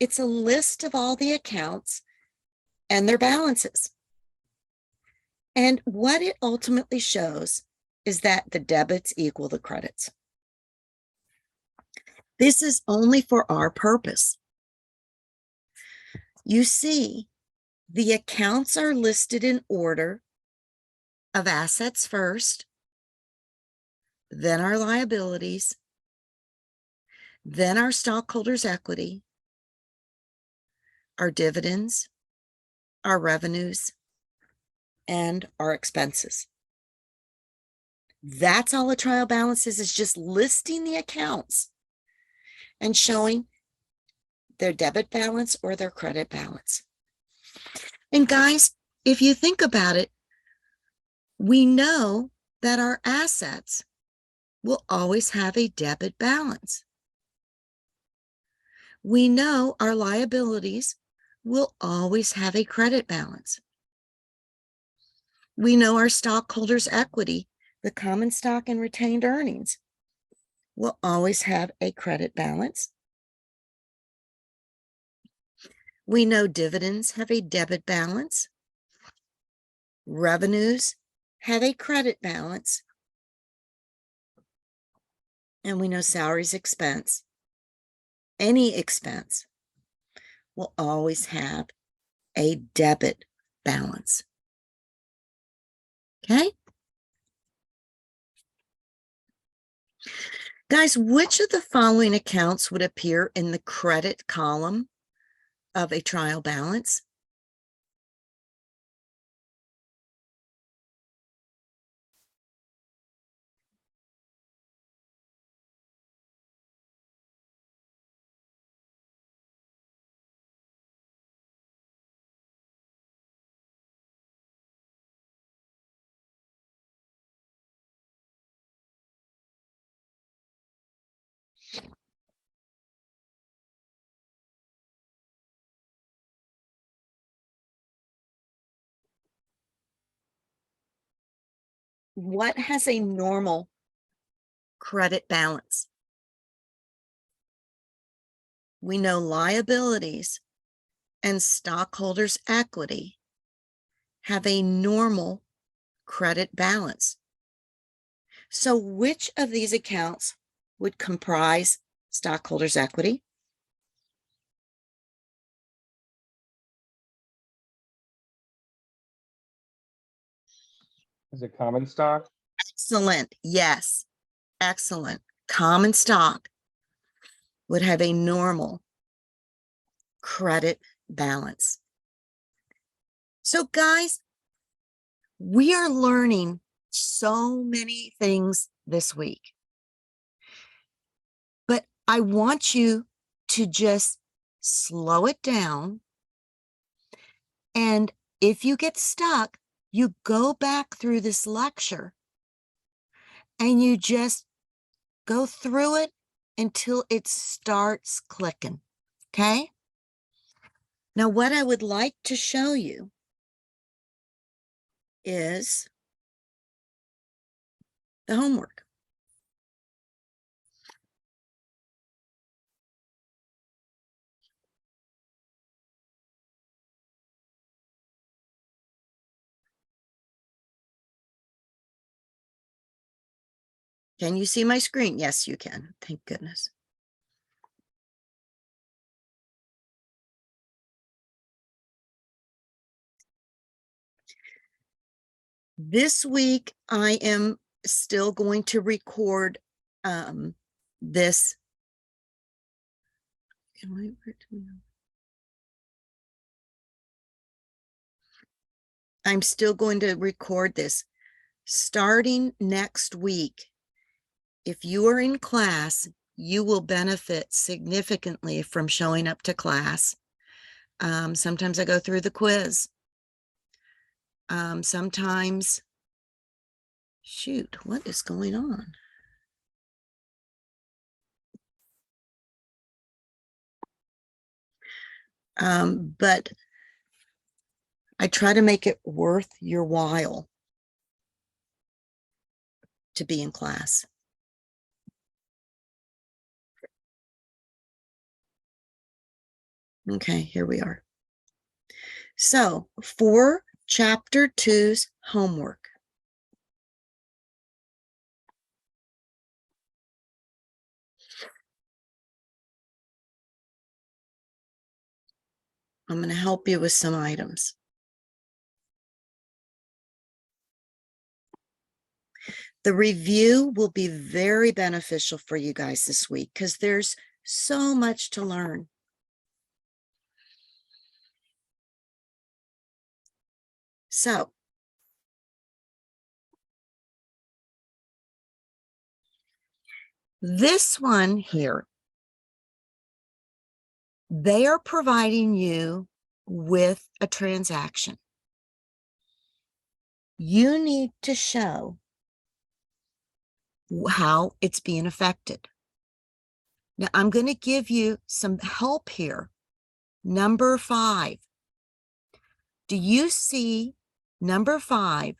it's a list of all the accounts and their balances. And what it ultimately shows is that the debits equal the credits. This is only for our purpose. You see, the accounts are listed in order of assets first, then our liabilities, then our stockholders' equity, our dividends, our revenues, and our expenses. That's all a trial balance is just listing the accounts and showing their debit balance or their credit balance. And guys, if you think about it, we know that our assets will always have a debit balance. We know our liabilities will always have a credit balance. We know our stockholders' equity, the common stock and retained earnings, will always have a credit balance. We know dividends have a debit balance. Revenues have a credit balance. And we know salaries expense, any expense, will always have a debit balance. Okay? Guys, which of the following accounts would appear in the credit column of a trial balance? What has a normal credit balance? We know liabilities and stockholders' equity have a normal credit balance. So which of these accounts would comprise stockholders' equity? Is it common stock? Excellent. Yes. Excellent. Common stock would have a normal credit balance. So guys, we are learning so many things this week, but I want you to just slow it down. And if you get stuck, you go back through this lecture and you just go through it until it starts clicking. Okay? Now, what I would like to show you is the homework. Can you see my screen? Yes, you can. Thank goodness. This week, I am still going to record this. I'm still going to record this starting next week, if you are in class, you will benefit significantly from showing up to class. Sometimes I go through the quiz. Sometimes, shoot, what is going on? But I try to make it worth your while to be in class. Okay, here we are. So for chapter 2's homework, I'm going to help you with some items. The review will be very beneficial for you guys this week because there's so much to learn. So this one here, they are providing you with a transaction. You need to show how it's being affected. Now, I'm going to give you some help here. Number 5. Do you see number 5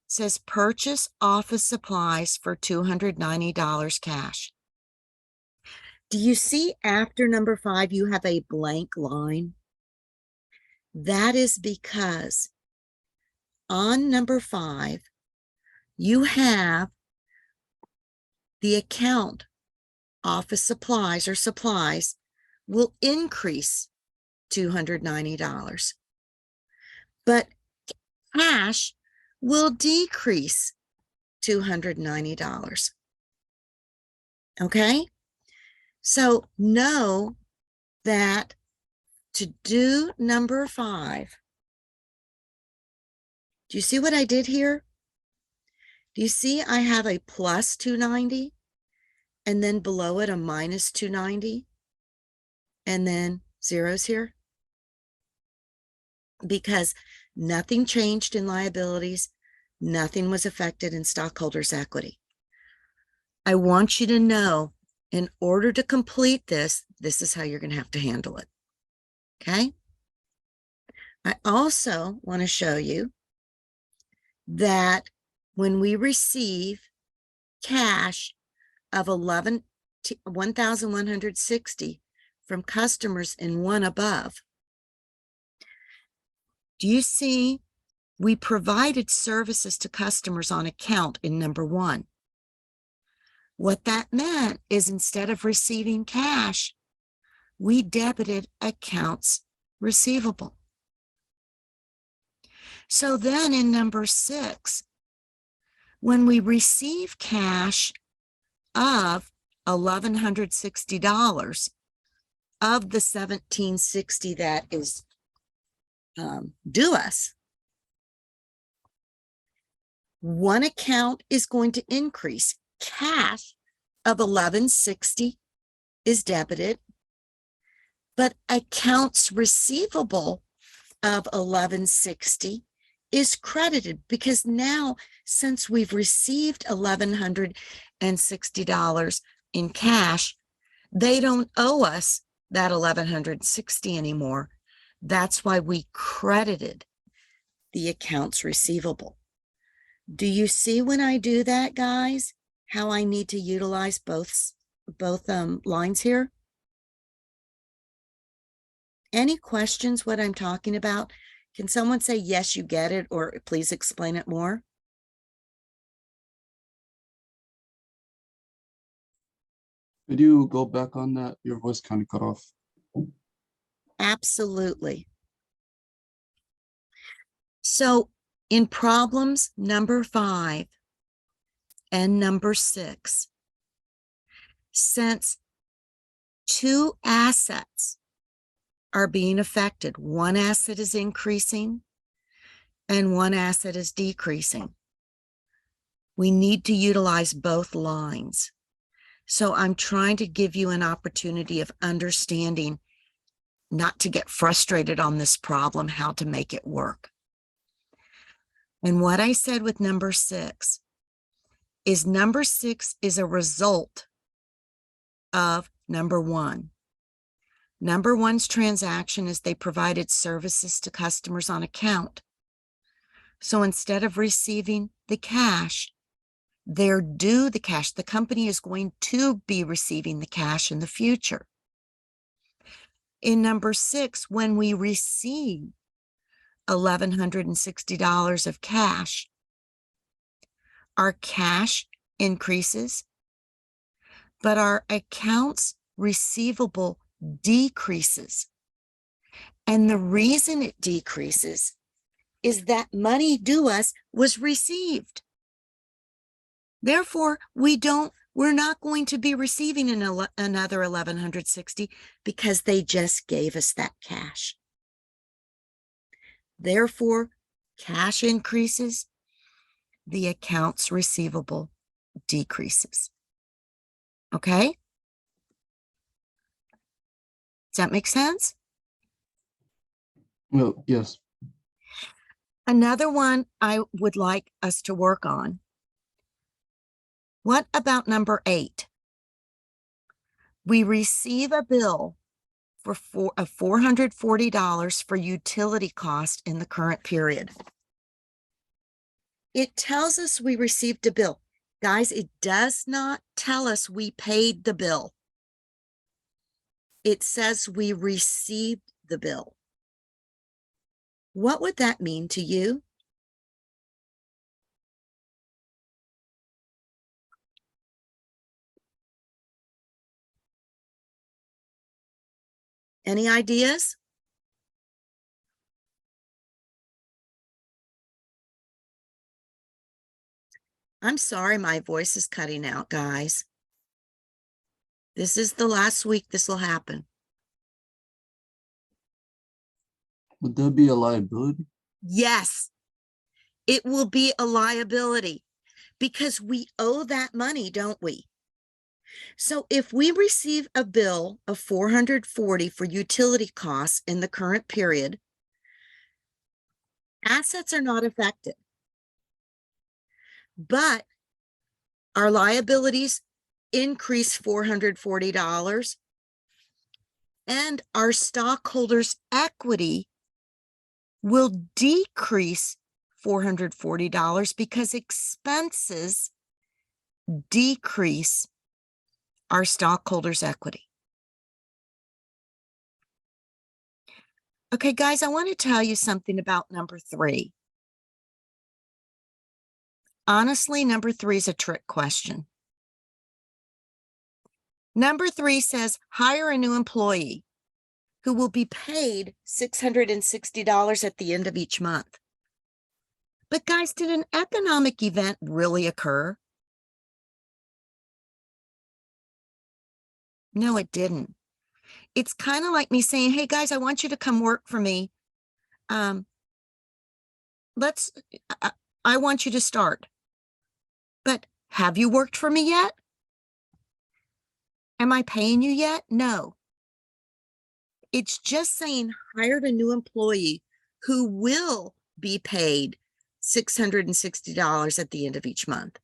says purchase office supplies for $290 cash? Do you see after number 5, you have a blank line? That is because on number 5, you have the account office supplies or supplies will increase $290, but cash will decrease $290. Okay? So know that to do number 5, do you see what I did here? Do you see I have a plus 290 and then below it a minus 290 and then zeros here? Because nothing changed in liabilities, nothing was affected in stockholders' equity. I want you to know, in order to complete this, this is how you're going to have to handle it. Okay? I also want to show you that when we receive cash of 1,160 from customers in one above, do you see we provided services to customers on account in number 1? What that meant is instead of receiving cash, we debited accounts receivable. So then in number 6, when we receive cash of $1,160 of the $1,760 that is due us, one account is going to increase. Cash of $1,160 is debited, but accounts receivable of $1,160 is credited, because now, since we've received $1,160 in cash, they don't owe us that $1,160 anymore. That's why we credited the accounts receivable. Do you see when I do that, guys, how I need to utilize both lines here? Any questions what I'm talking about? Can someone say, yes, you get it, or please explain it more? Could you go back on that? Your voice kind of cut off. Absolutely. So in problems number 5 and number 6, since 2 assets are being affected, one asset is increasing and one asset is decreasing, We need to utilize both lines. So I'm trying to give you an opportunity of understanding, not to get frustrated on this problem, how to make it work. And what I said with number 6 is number 6 is a result of number 1. Number 1's transaction is they provided services to customers on account. So instead of receiving the cash, they're due the cash. The company is going to be receiving the cash in the future. In number 6, when we receive $1,160 of cash, our cash increases, but our accounts receivable decreases. And the reason it decreases is that money due us was received. Therefore, we're not going to be receiving another $1,160 because they just gave us that cash. Therefore, cash increases, the accounts receivable decreases. Okay? Does that make sense? Well, yes. Another one I would like us to work on. What about number 8? We receive a bill for $440 for utility cost in the current period. It tells us we received a bill. Guys, it does not tell us we paid the bill. It says we received the bill. What would that mean to you? Any ideas? I'm sorry, my voice is cutting out, guys. This is the last week this will happen. Would that be a liability? Yes, it will be a liability because we owe that money, don't we? So if we receive a bill of $440 for utility costs in the current period, assets are not affected, but our liabilities increase $440 and our stockholders' equity will decrease $440 because expenses decrease our stockholders' equity. Okay, guys, I want to tell you something about number 3. Honestly, number 3 is a trick question. Number 3 says, hire a new employee who will be paid $660 at the end of each month. But guys, did an economic event really occur? No, it didn't. It's kind of like me saying, hey guys, I want you to come work for me. I want you to start. But have you worked for me yet? Am I paying you yet? No. It's just saying hired a new employee who will be paid $660 at the end of each month.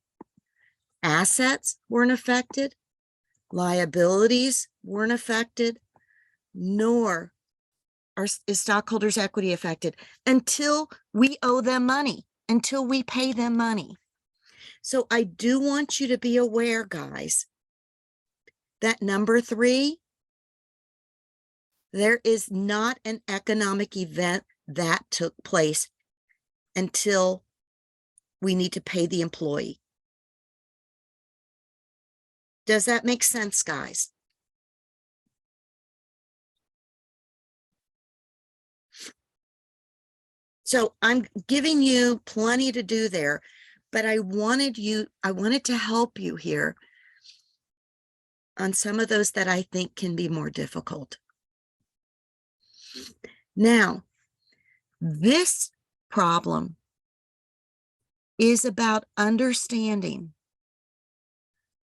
Assets weren't affected. Liabilities weren't affected, nor is stockholders' equity affected until we owe them money, until we pay them money. So I do want you to be aware, guys, that number 3, there is not an economic event that took place until we need to pay the employee. Does that make sense, guys? So I'm giving you plenty to do there, but I wanted to help you here on some of those that I think can be more difficult. Now, this problem is about understanding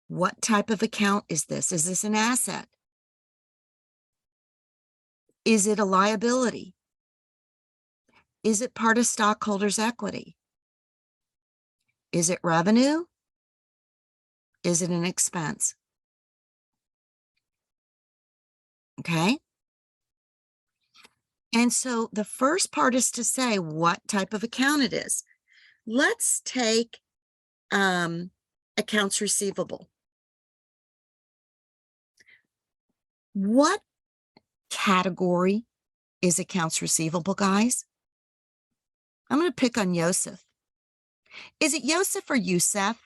what type of account is this? Is this an asset? Is it a liability? Is it part of stockholders' equity? Is it revenue? Is it an expense? Okay. And so the first part is to say what type of account it is. Let's take accounts receivable. What category is accounts receivable, guys? I'm going to pick on Yosef. Is it Yosef or Yusef?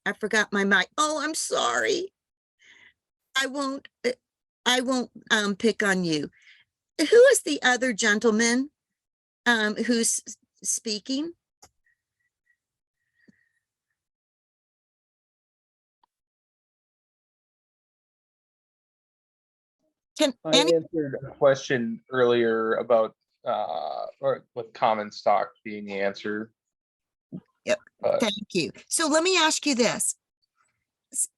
I forgot my mic. Oh, I'm sorry. I won't pick on you. Who is the other gentleman who's speaking? Can I any, answered a question earlier about or with common stock being the answer. Yep. But Thank you. So let me ask you this.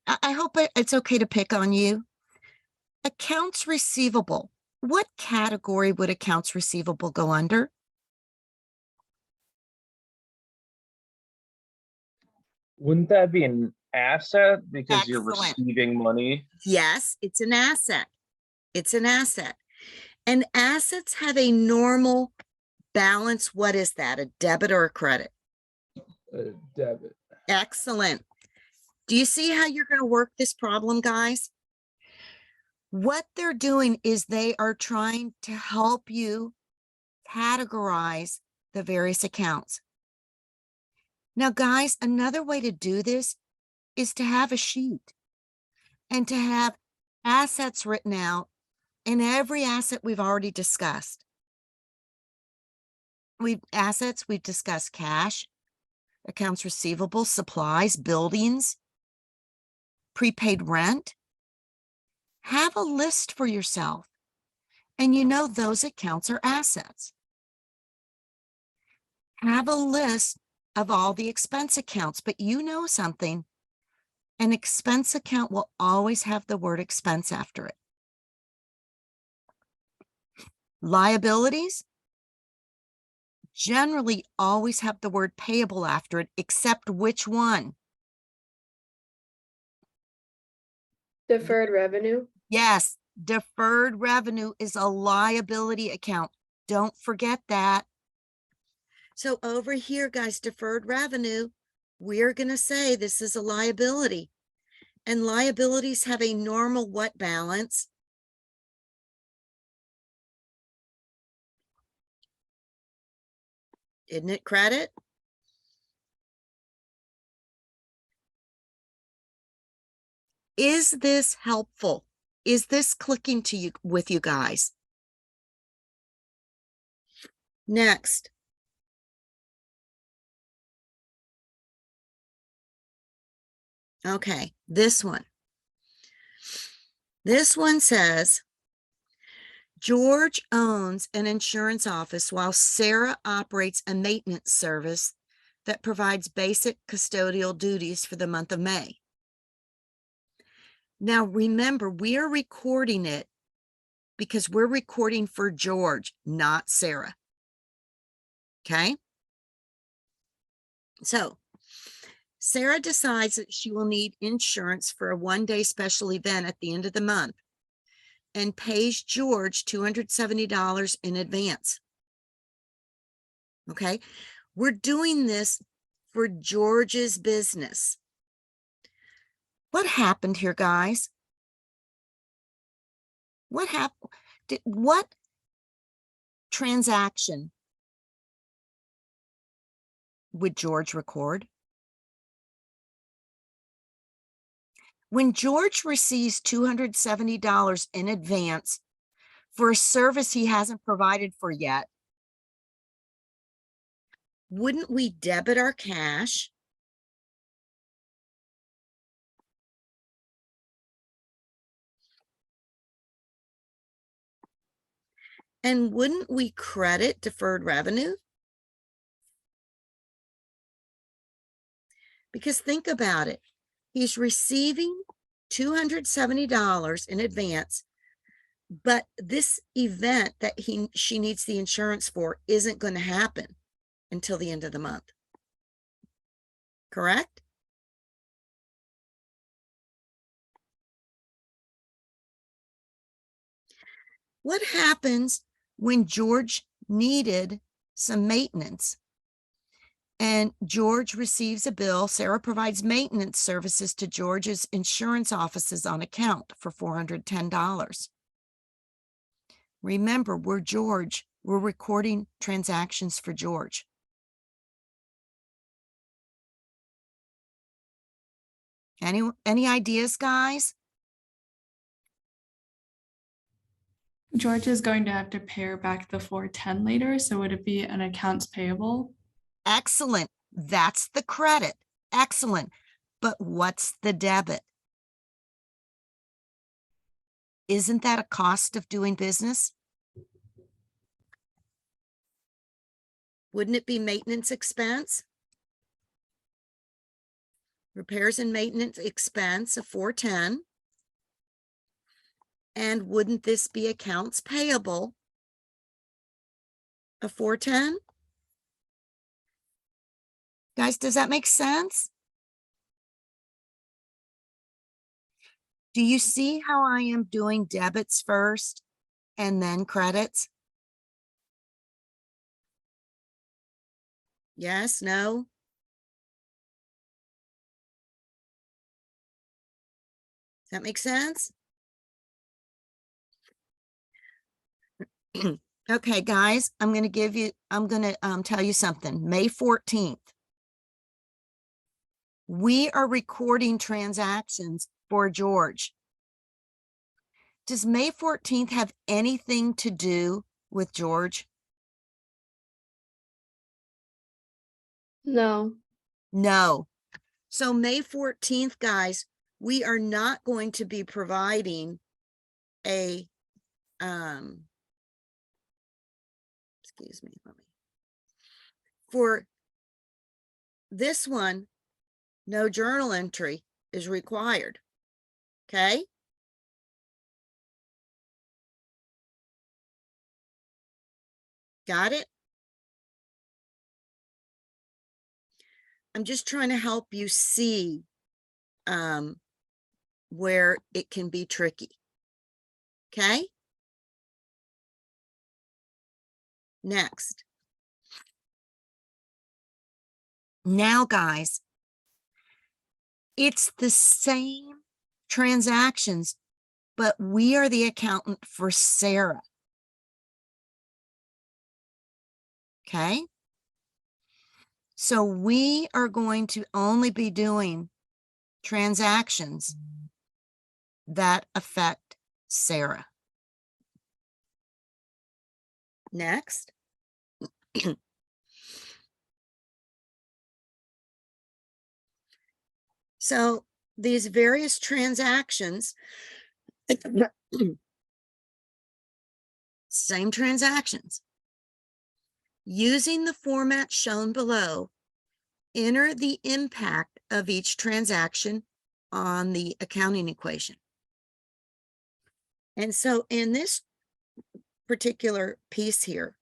I hope it's okay to pick on you. Accounts receivable. What category would accounts receivable go under? wouldn't that be an asset because you're Excellent. receiving money? Yes, it's an asset. It's an asset. And assets have a normal balance. What is that? A debit or a credit? Debit. Excellent. Do you see how you're going to work this problem, guys? What they're doing is they are trying to help you categorize the various accounts. Now, guys, another way to do this is to have a sheet and to have assets written out in every asset we've already discussed. We've discussed cash, accounts receivable, supplies, buildings, prepaid rent. Have a list for yourself. And you know those accounts are assets. Have a list of all the expense accounts, but you know something, an expense account will always have the word expense after it. Liabilities generally always have the word payable after it, except which one? Deferred revenue. Yes, deferred revenue is a liability account. Don't forget that. So over here, guys, deferred revenue, we're going to say this is a liability. And liabilities have a normal what balance? Isn't it credit? Is this helpful? Is this clicking to you with you guys? Next. Okay, this one. This one says, George owns an insurance office while Sarah operates a maintenance service that provides basic custodial duties for the month of May. Now, remember, we are recording it because we're recording for George, not Sarah. Okay? So, Sarah decides that she will need insurance for a one-day special event at the end of the month and pays George $270 in advance. Okay? We're doing this for George's business. What happened here, guys? What happened? What transaction would George record? When George receives $270 in advance for a service he hasn't provided for yet, wouldn't we debit our cash And wouldn't we credit deferred revenue? Because think about it. He's receiving $270 in advance, but this event that she needs the insurance for isn't going to happen until the end of the month. Correct? What happens when George needed some maintenance and George receives a bill? Sarah provides maintenance services to George's insurance offices on account for $410. Remember, we're George. We're recording transactions for George. Any ideas, guys? George is going to have to pay her back the 410 later, so would it be an accounts payable? Excellent. That's the credit. Excellent. But what's the debit? Isn't that a cost of doing business? Wouldn't it be maintenance expense? Repairs and maintenance expense of 410. And wouldn't this be accounts payable of 410? Guys, does that make sense? Do you see how I am doing debits first and then credits? Yes, no? Does that make sense? Okay, guys, I'm going to tell you something. May 14th, we are recording transactions for George. Does May 14th have anything to do with George? No. No. So May 14th, guys, we are not going to be providing a, excuse me, for this one, no journal entry is required. Okay. Got it? I'm just trying to help you see where it can be tricky. Okay. Next. Now, guys, it's the same transactions, but we are the accountant for Sarah. Okay. So we are going to only be doing transactions that affect Sarah. Next. So these various transactions, same transactions. Using the format shown below, enter the impact of each transaction on the accounting equation. And so in this particular piece here,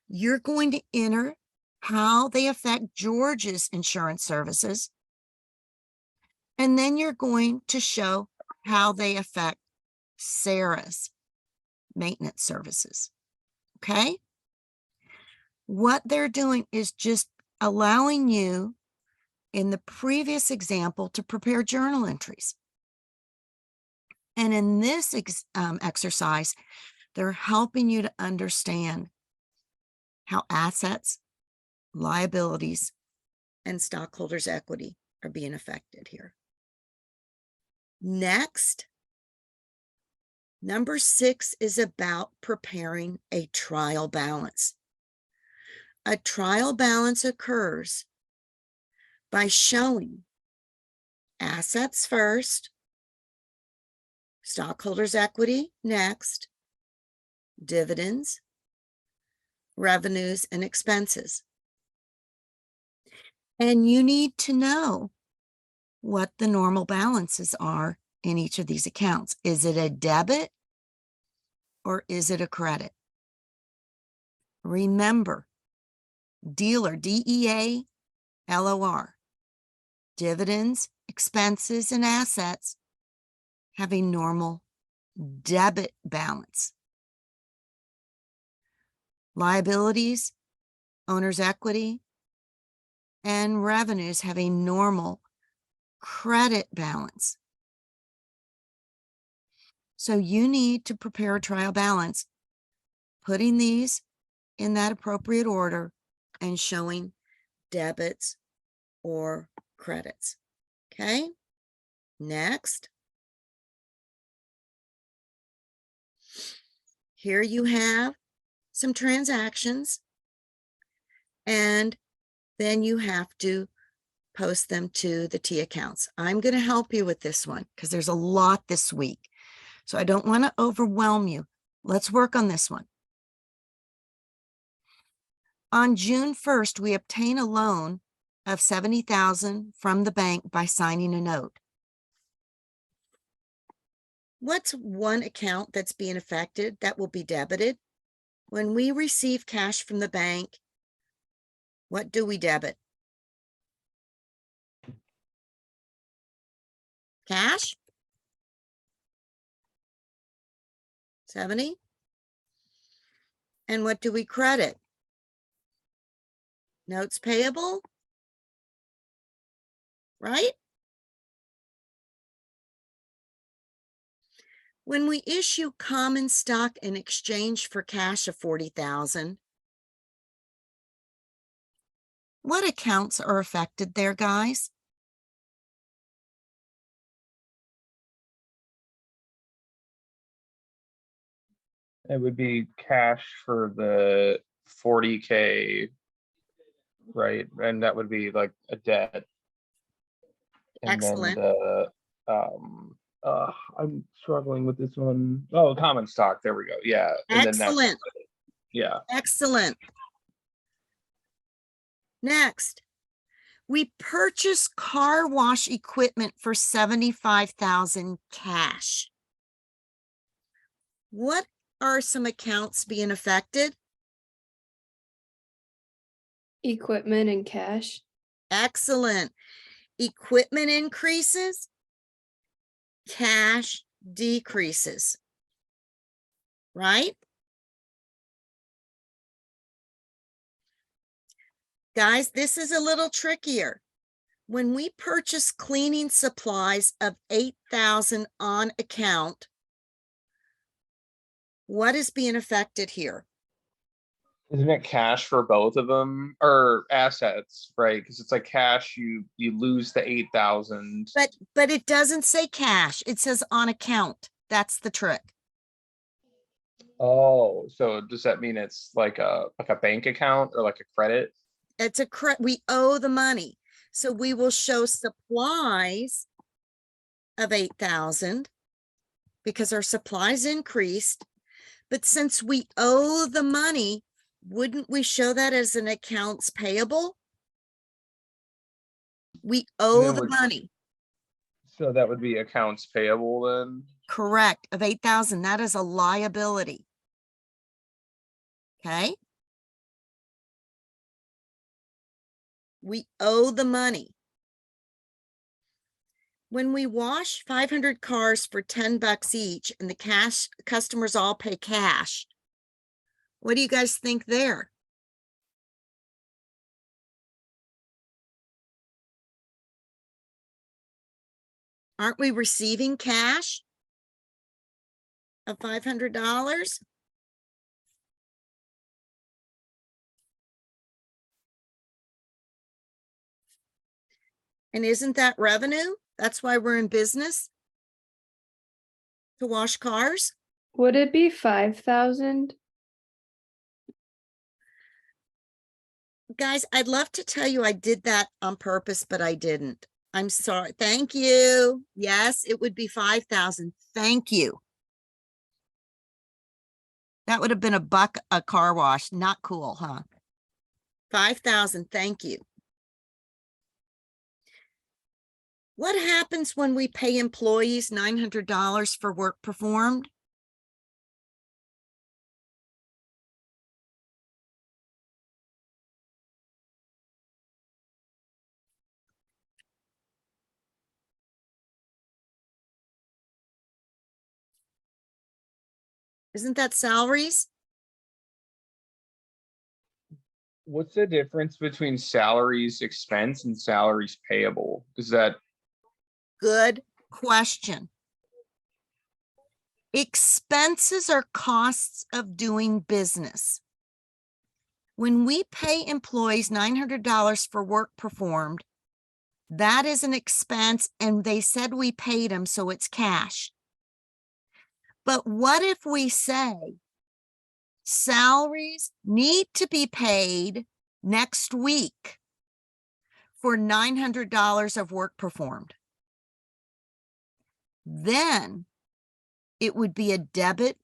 you're going to enter how they affect George's insurance services. And then you're going to show how they affect Sarah's maintenance services. Okay. What they're doing is just allowing you in the previous example to prepare journal entries. And in this exercise, they're helping you to understand how assets, liabilities, and stockholders' equity are being affected here. Next, number 6 is about preparing a trial balance. A trial balance occurs by showing assets first, stockholders' equity next, dividends, revenues, and expenses. And you need to know what the normal balances are in each of these accounts. Is it a debit or is it a credit? Remember, dealer, DEALOR, dividends, expenses, and assets have a normal debit balance. Liabilities, owner's equity, and revenues have a normal credit balance. So you need to prepare a trial balance, putting these in that appropriate order and showing debits or credits. Okay, next. Here you have some transactions, and then you have to post them to the T accounts. I'm going to help you with this one because there's a lot this week. So I don't want to overwhelm you. Let's work on this one. On June 1st, we obtain a loan of $70,000 from the bank by signing a note. What's one account that's being affected that will be debited? When we receive cash from the bank, what do we debit? Cash? 70? And what do we credit? Notes payable? Right? When we issue common stock in exchange for cash of 40,000, what accounts are affected there, guys? It would be cash for the 40K, right? And that would be like a debt. And Excellent. then I'm struggling with this one. Oh, common stock. There we go. Yeah. And then that's, Excellent. yeah. Excellent. Next, we purchase car wash equipment for 75,000 cash. What are some accounts being affected? Equipment and cash. Excellent. Equipment increases, cash decreases. Right? Guys, this is a little trickier. When we purchase cleaning supplies of 8,000 on account, what is being affected here? Isn't it cash for both of them, or assets, right? Because it's like cash, you lose the 8,000. But it doesn't say cash. It says on account. That's the trick. Oh, so does that mean it's like a bank account or like a credit? It's a credit. We owe the money. So we will show supplies of 8,000 because our supplies increased. But since we owe the money, wouldn't we show that as an accounts payable? We owe the money. So that would be accounts payable then? Correct. Of 8,000. That is a liability. Okay. We owe the money. When we wash 500 cars for 10 bucks each and the customers all pay cash, what do you guys think there? Aren't we receiving cash of $500? And isn't that revenue? That's why we're in business, to wash cars. Would it be 5,000? Guys, I'd love to tell you I did that on purpose, but I didn't. I'm sorry. Thank you. Yes, it would be 5,000. Thank you. That would have been $1 a car wash. Not cool, huh? 5,000, thank you. What happens when we pay employees $900 for work performed? Isn't that salaries? What's the difference between salaries expense and salaries payable? Is that, Good question. Expenses are costs of doing business. When we pay employees $900 for work performed, that is an expense, and they said we paid them, so it's cash. But what if we say salaries need to be paid next week for $900 of work performed? Then it would be a debit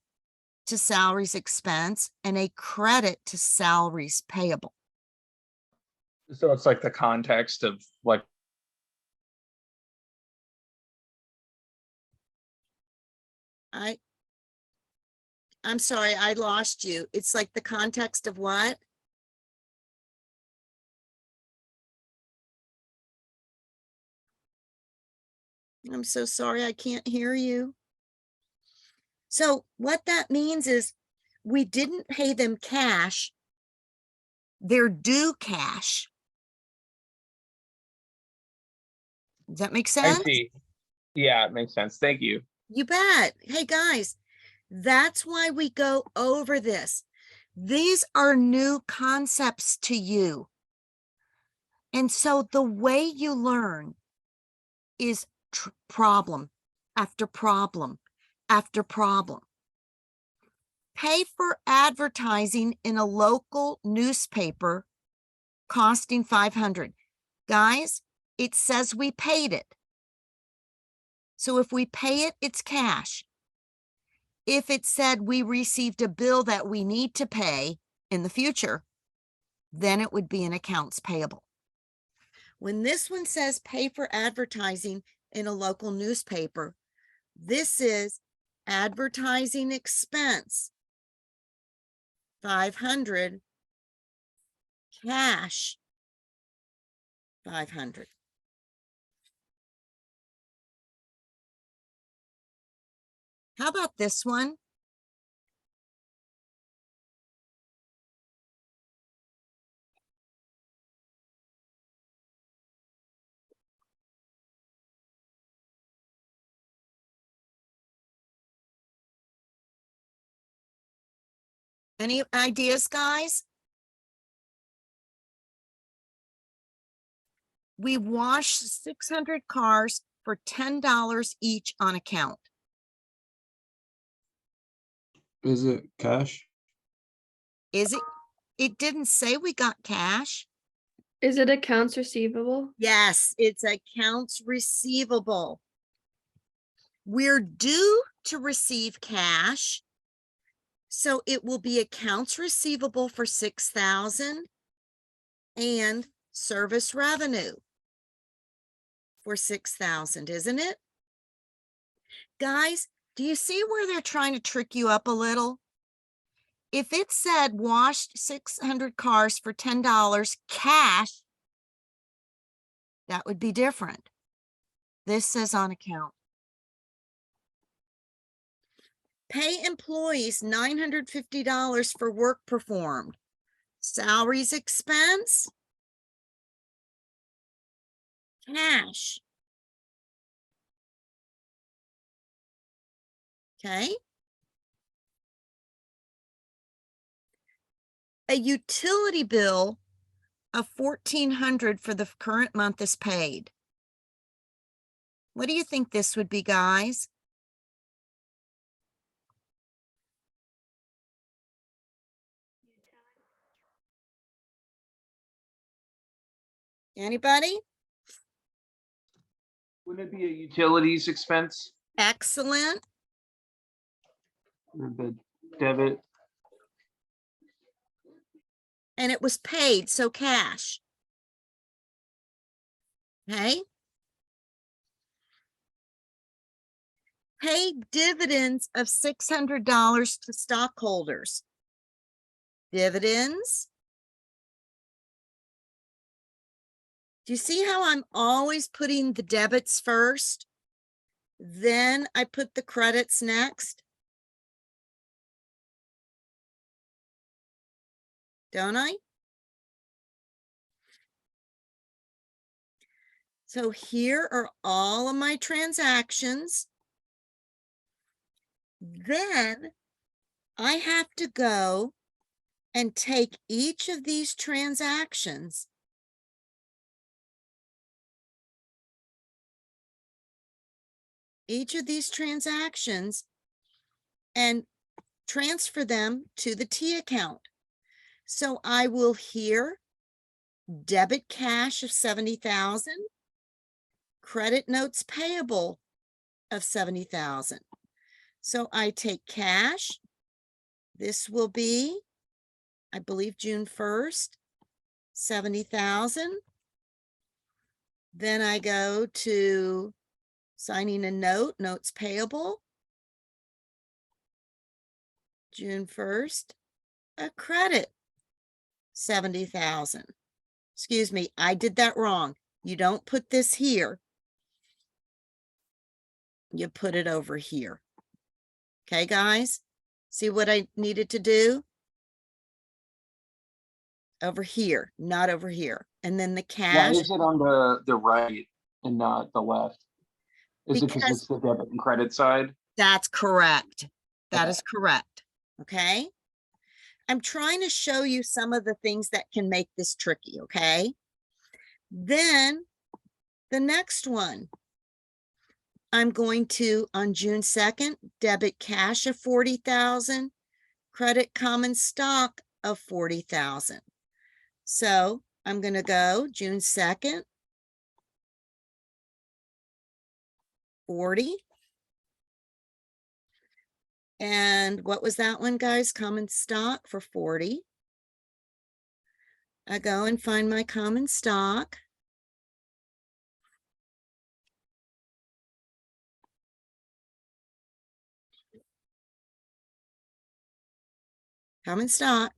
to salaries expense and a credit to salaries payable. so it's like the context of like, I'm sorry, I lost you. It's like the context of what? I'm so sorry, I can't hear you. So what that means is we didn't pay them cash. They're due cash. Does that make I sense? see. Yeah, it makes sense. Thank you. You bet. Hey, guys, that's why we go over this. These are new concepts to you. And so the way you learn is problem after problem after problem. Pay for advertising in a local newspaper costing $500. Guys, it says we paid it. So if we pay it, it's cash. If it said we received a bill that we need to pay in the future, then it would be an accounts payable. When this one says pay for advertising in a local newspaper, this is advertising expense, 500, cash, 500. How about this one? Any ideas, guys? We wash 600 cars for $10 each on account. Is it cash? Is it? It didn't say we got cash. Is it accounts receivable? Yes, it's accounts receivable. We're due to receive cash. So it will be accounts receivable for 6,000 and service revenue for 6,000, isn't it? Guys, do you see where they're trying to trick you up a little? If it said washed 600 cars for $10 cash, that would be different. This says on account. Pay employees $950 for work performed. Salaries expense, cash. Okay. A utility bill of $1,400 for the current month is paid. What do you think this would be, guys? Anybody? Wouldn't it be a utilities expense? Excellent. Or the debit? and it was paid, so cash. Okay. Pay dividends of $600 to stockholders. Dividends. Do you see how I'm always putting the debits first? Then I put the credits next. Don't I? So here are all of my transactions. Then I have to go and take each of these transactions and transfer them to the T account. So I will here debit cash of 70,000, credit notes payable of 70,000. So I take cash. This will be, I believe, June 1st, 70,000. Then I go to signing a note, notes payable. June 1st, a credit, 70,000. Excuse me, I did that wrong. You don't put this here. You put it over here. Okay, guys? See what I needed to do? Over here, not over here. And then the Why cash, is it on the right and not the left? Is it because Because- it's the debit and credit side? that's correct. That Okay. is correct. Okay? I'm trying to show you some of the things that can make this tricky, okay? Then the next one, I'm going to, on June 2nd, debit cash of 40,000, credit common stock of 40,000. So I'm going to go June 2nd, 40. And what was that one, guys? Common stock for 40. I go and find my common stock. Common stock.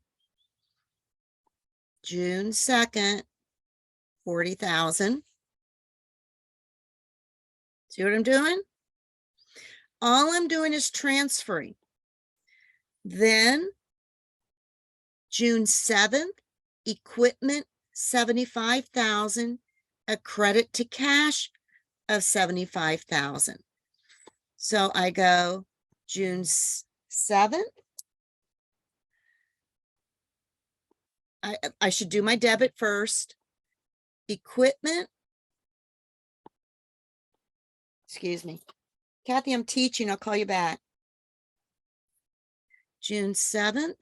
June 2nd, 40,000. See what I'm doing? All I'm doing is transferring. Then June 7th, equipment, 75,000, a credit to cash of 75,000. So I go June 7th. I should do my debit first. Equipment. Excuse me. Kathy, I'm teaching. I'll call you back. June 7th,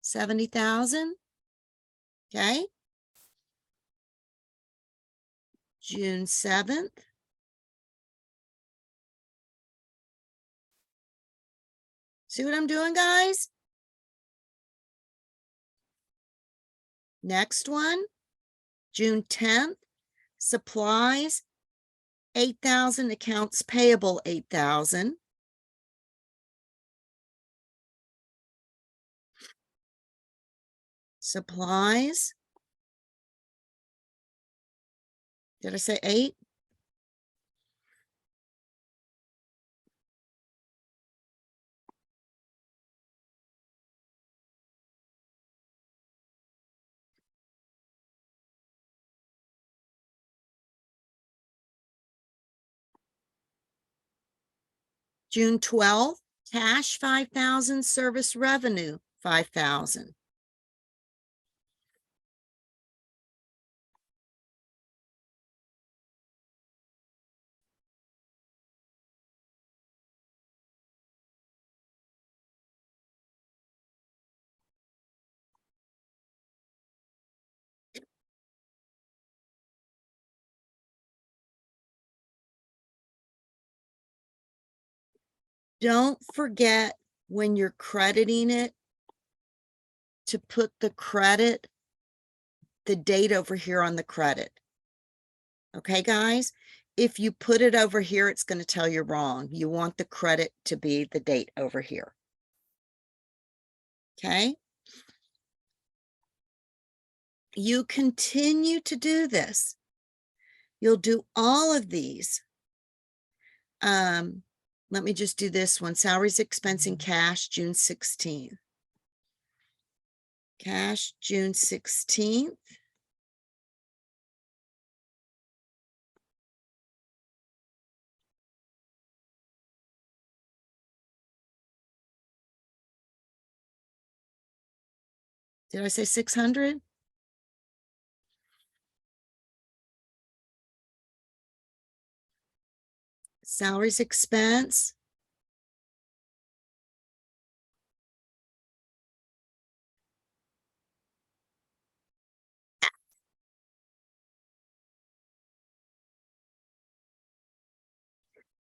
70,000. Okay. June 7th. See what I'm doing, guys? Next one, June 10th, supplies, 8,000, accounts payable, 8,000. Supplies. Did I say 8? June 12th, cash 5,000, service revenue 5,000. Don't forget when you're crediting it to put the date over here on the credit. Okay, guys? If you put it over here, it's going to tell you wrong. You want the credit to be the date over here. Okay? You continue to do this. You'll do all of these. Let me just do this one. Salaries, expense, and cash, June 16th. Cash, June 16th. Did I say 600? Salaries, expense.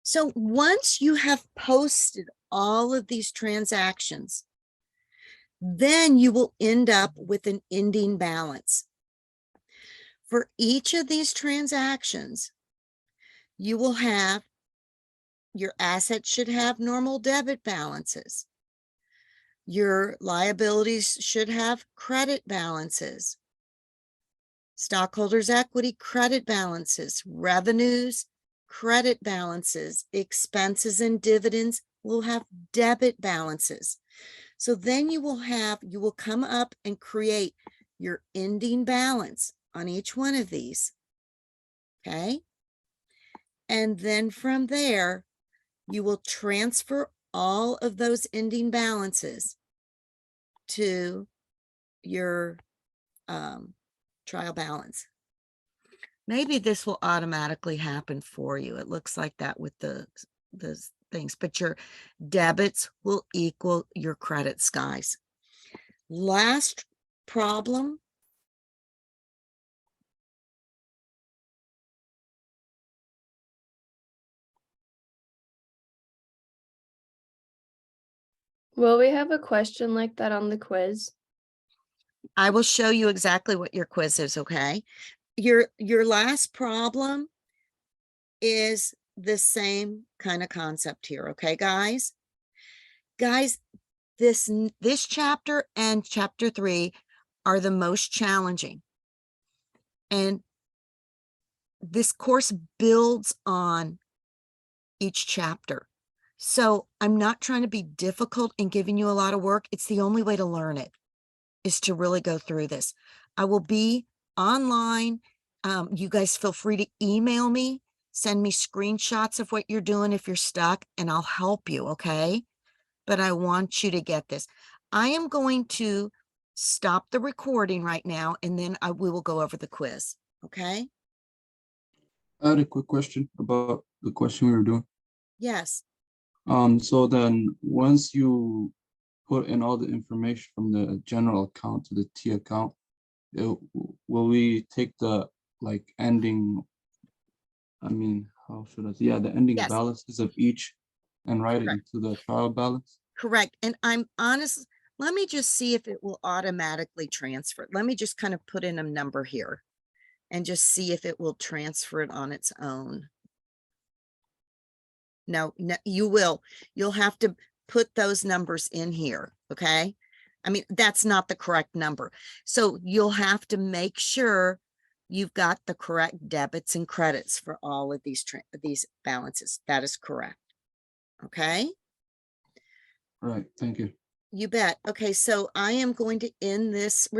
So once you have posted all of these transactions, then you will end up with an ending balance. For each of these transactions, you will have, your assets should have normal debit balances. Your liabilities should have credit balances. Stockholders' equity, credit balances. Revenues, credit balances. Expenses and dividends will have debit balances. So then you will come up and create your ending balance on each one of these. Okay. And then from there, you will transfer all of those ending balances to your trial balance. Maybe this will automatically happen for you. It looks like that with the things, but your debits will equal your credits, guys. Last problem. Will we have a question like that on the quiz? I will show you exactly what your quiz is, okay? Your last problem is the same kind of concept here, okay, guys? Guys, this chapter and chapter 3 are the most challenging. And this course builds on each chapter. So I'm not trying to be difficult in giving you a lot of work. It's the only way to learn it, is to really go through this. I will be online. You guys feel free to email me, send me screenshots of what you're doing if you're stuck, and I'll help you, okay? But I want you to get this. I am going to stop the recording right now, and then we will go over the quiz, okay? I had a quick question about the question we were doing. Yes. So then once you put in all the information from the general account to the T account, will we take the ending, how should I say? Yeah, the ending Yes. balances of each and write it Correct. into the trial balance? Correct. And I'm honest, let me just see if it will automatically transfer. Let me just kind of put in a number here and just see if it will transfer it on its own. No, you will. You'll have to put those numbers in here, okay? I mean, that's not the correct number. So you'll have to make sure you've got the correct debits and credits for all of these balances. That is correct. Okay? Right, thank you. You bet. Okay, so I am going to end this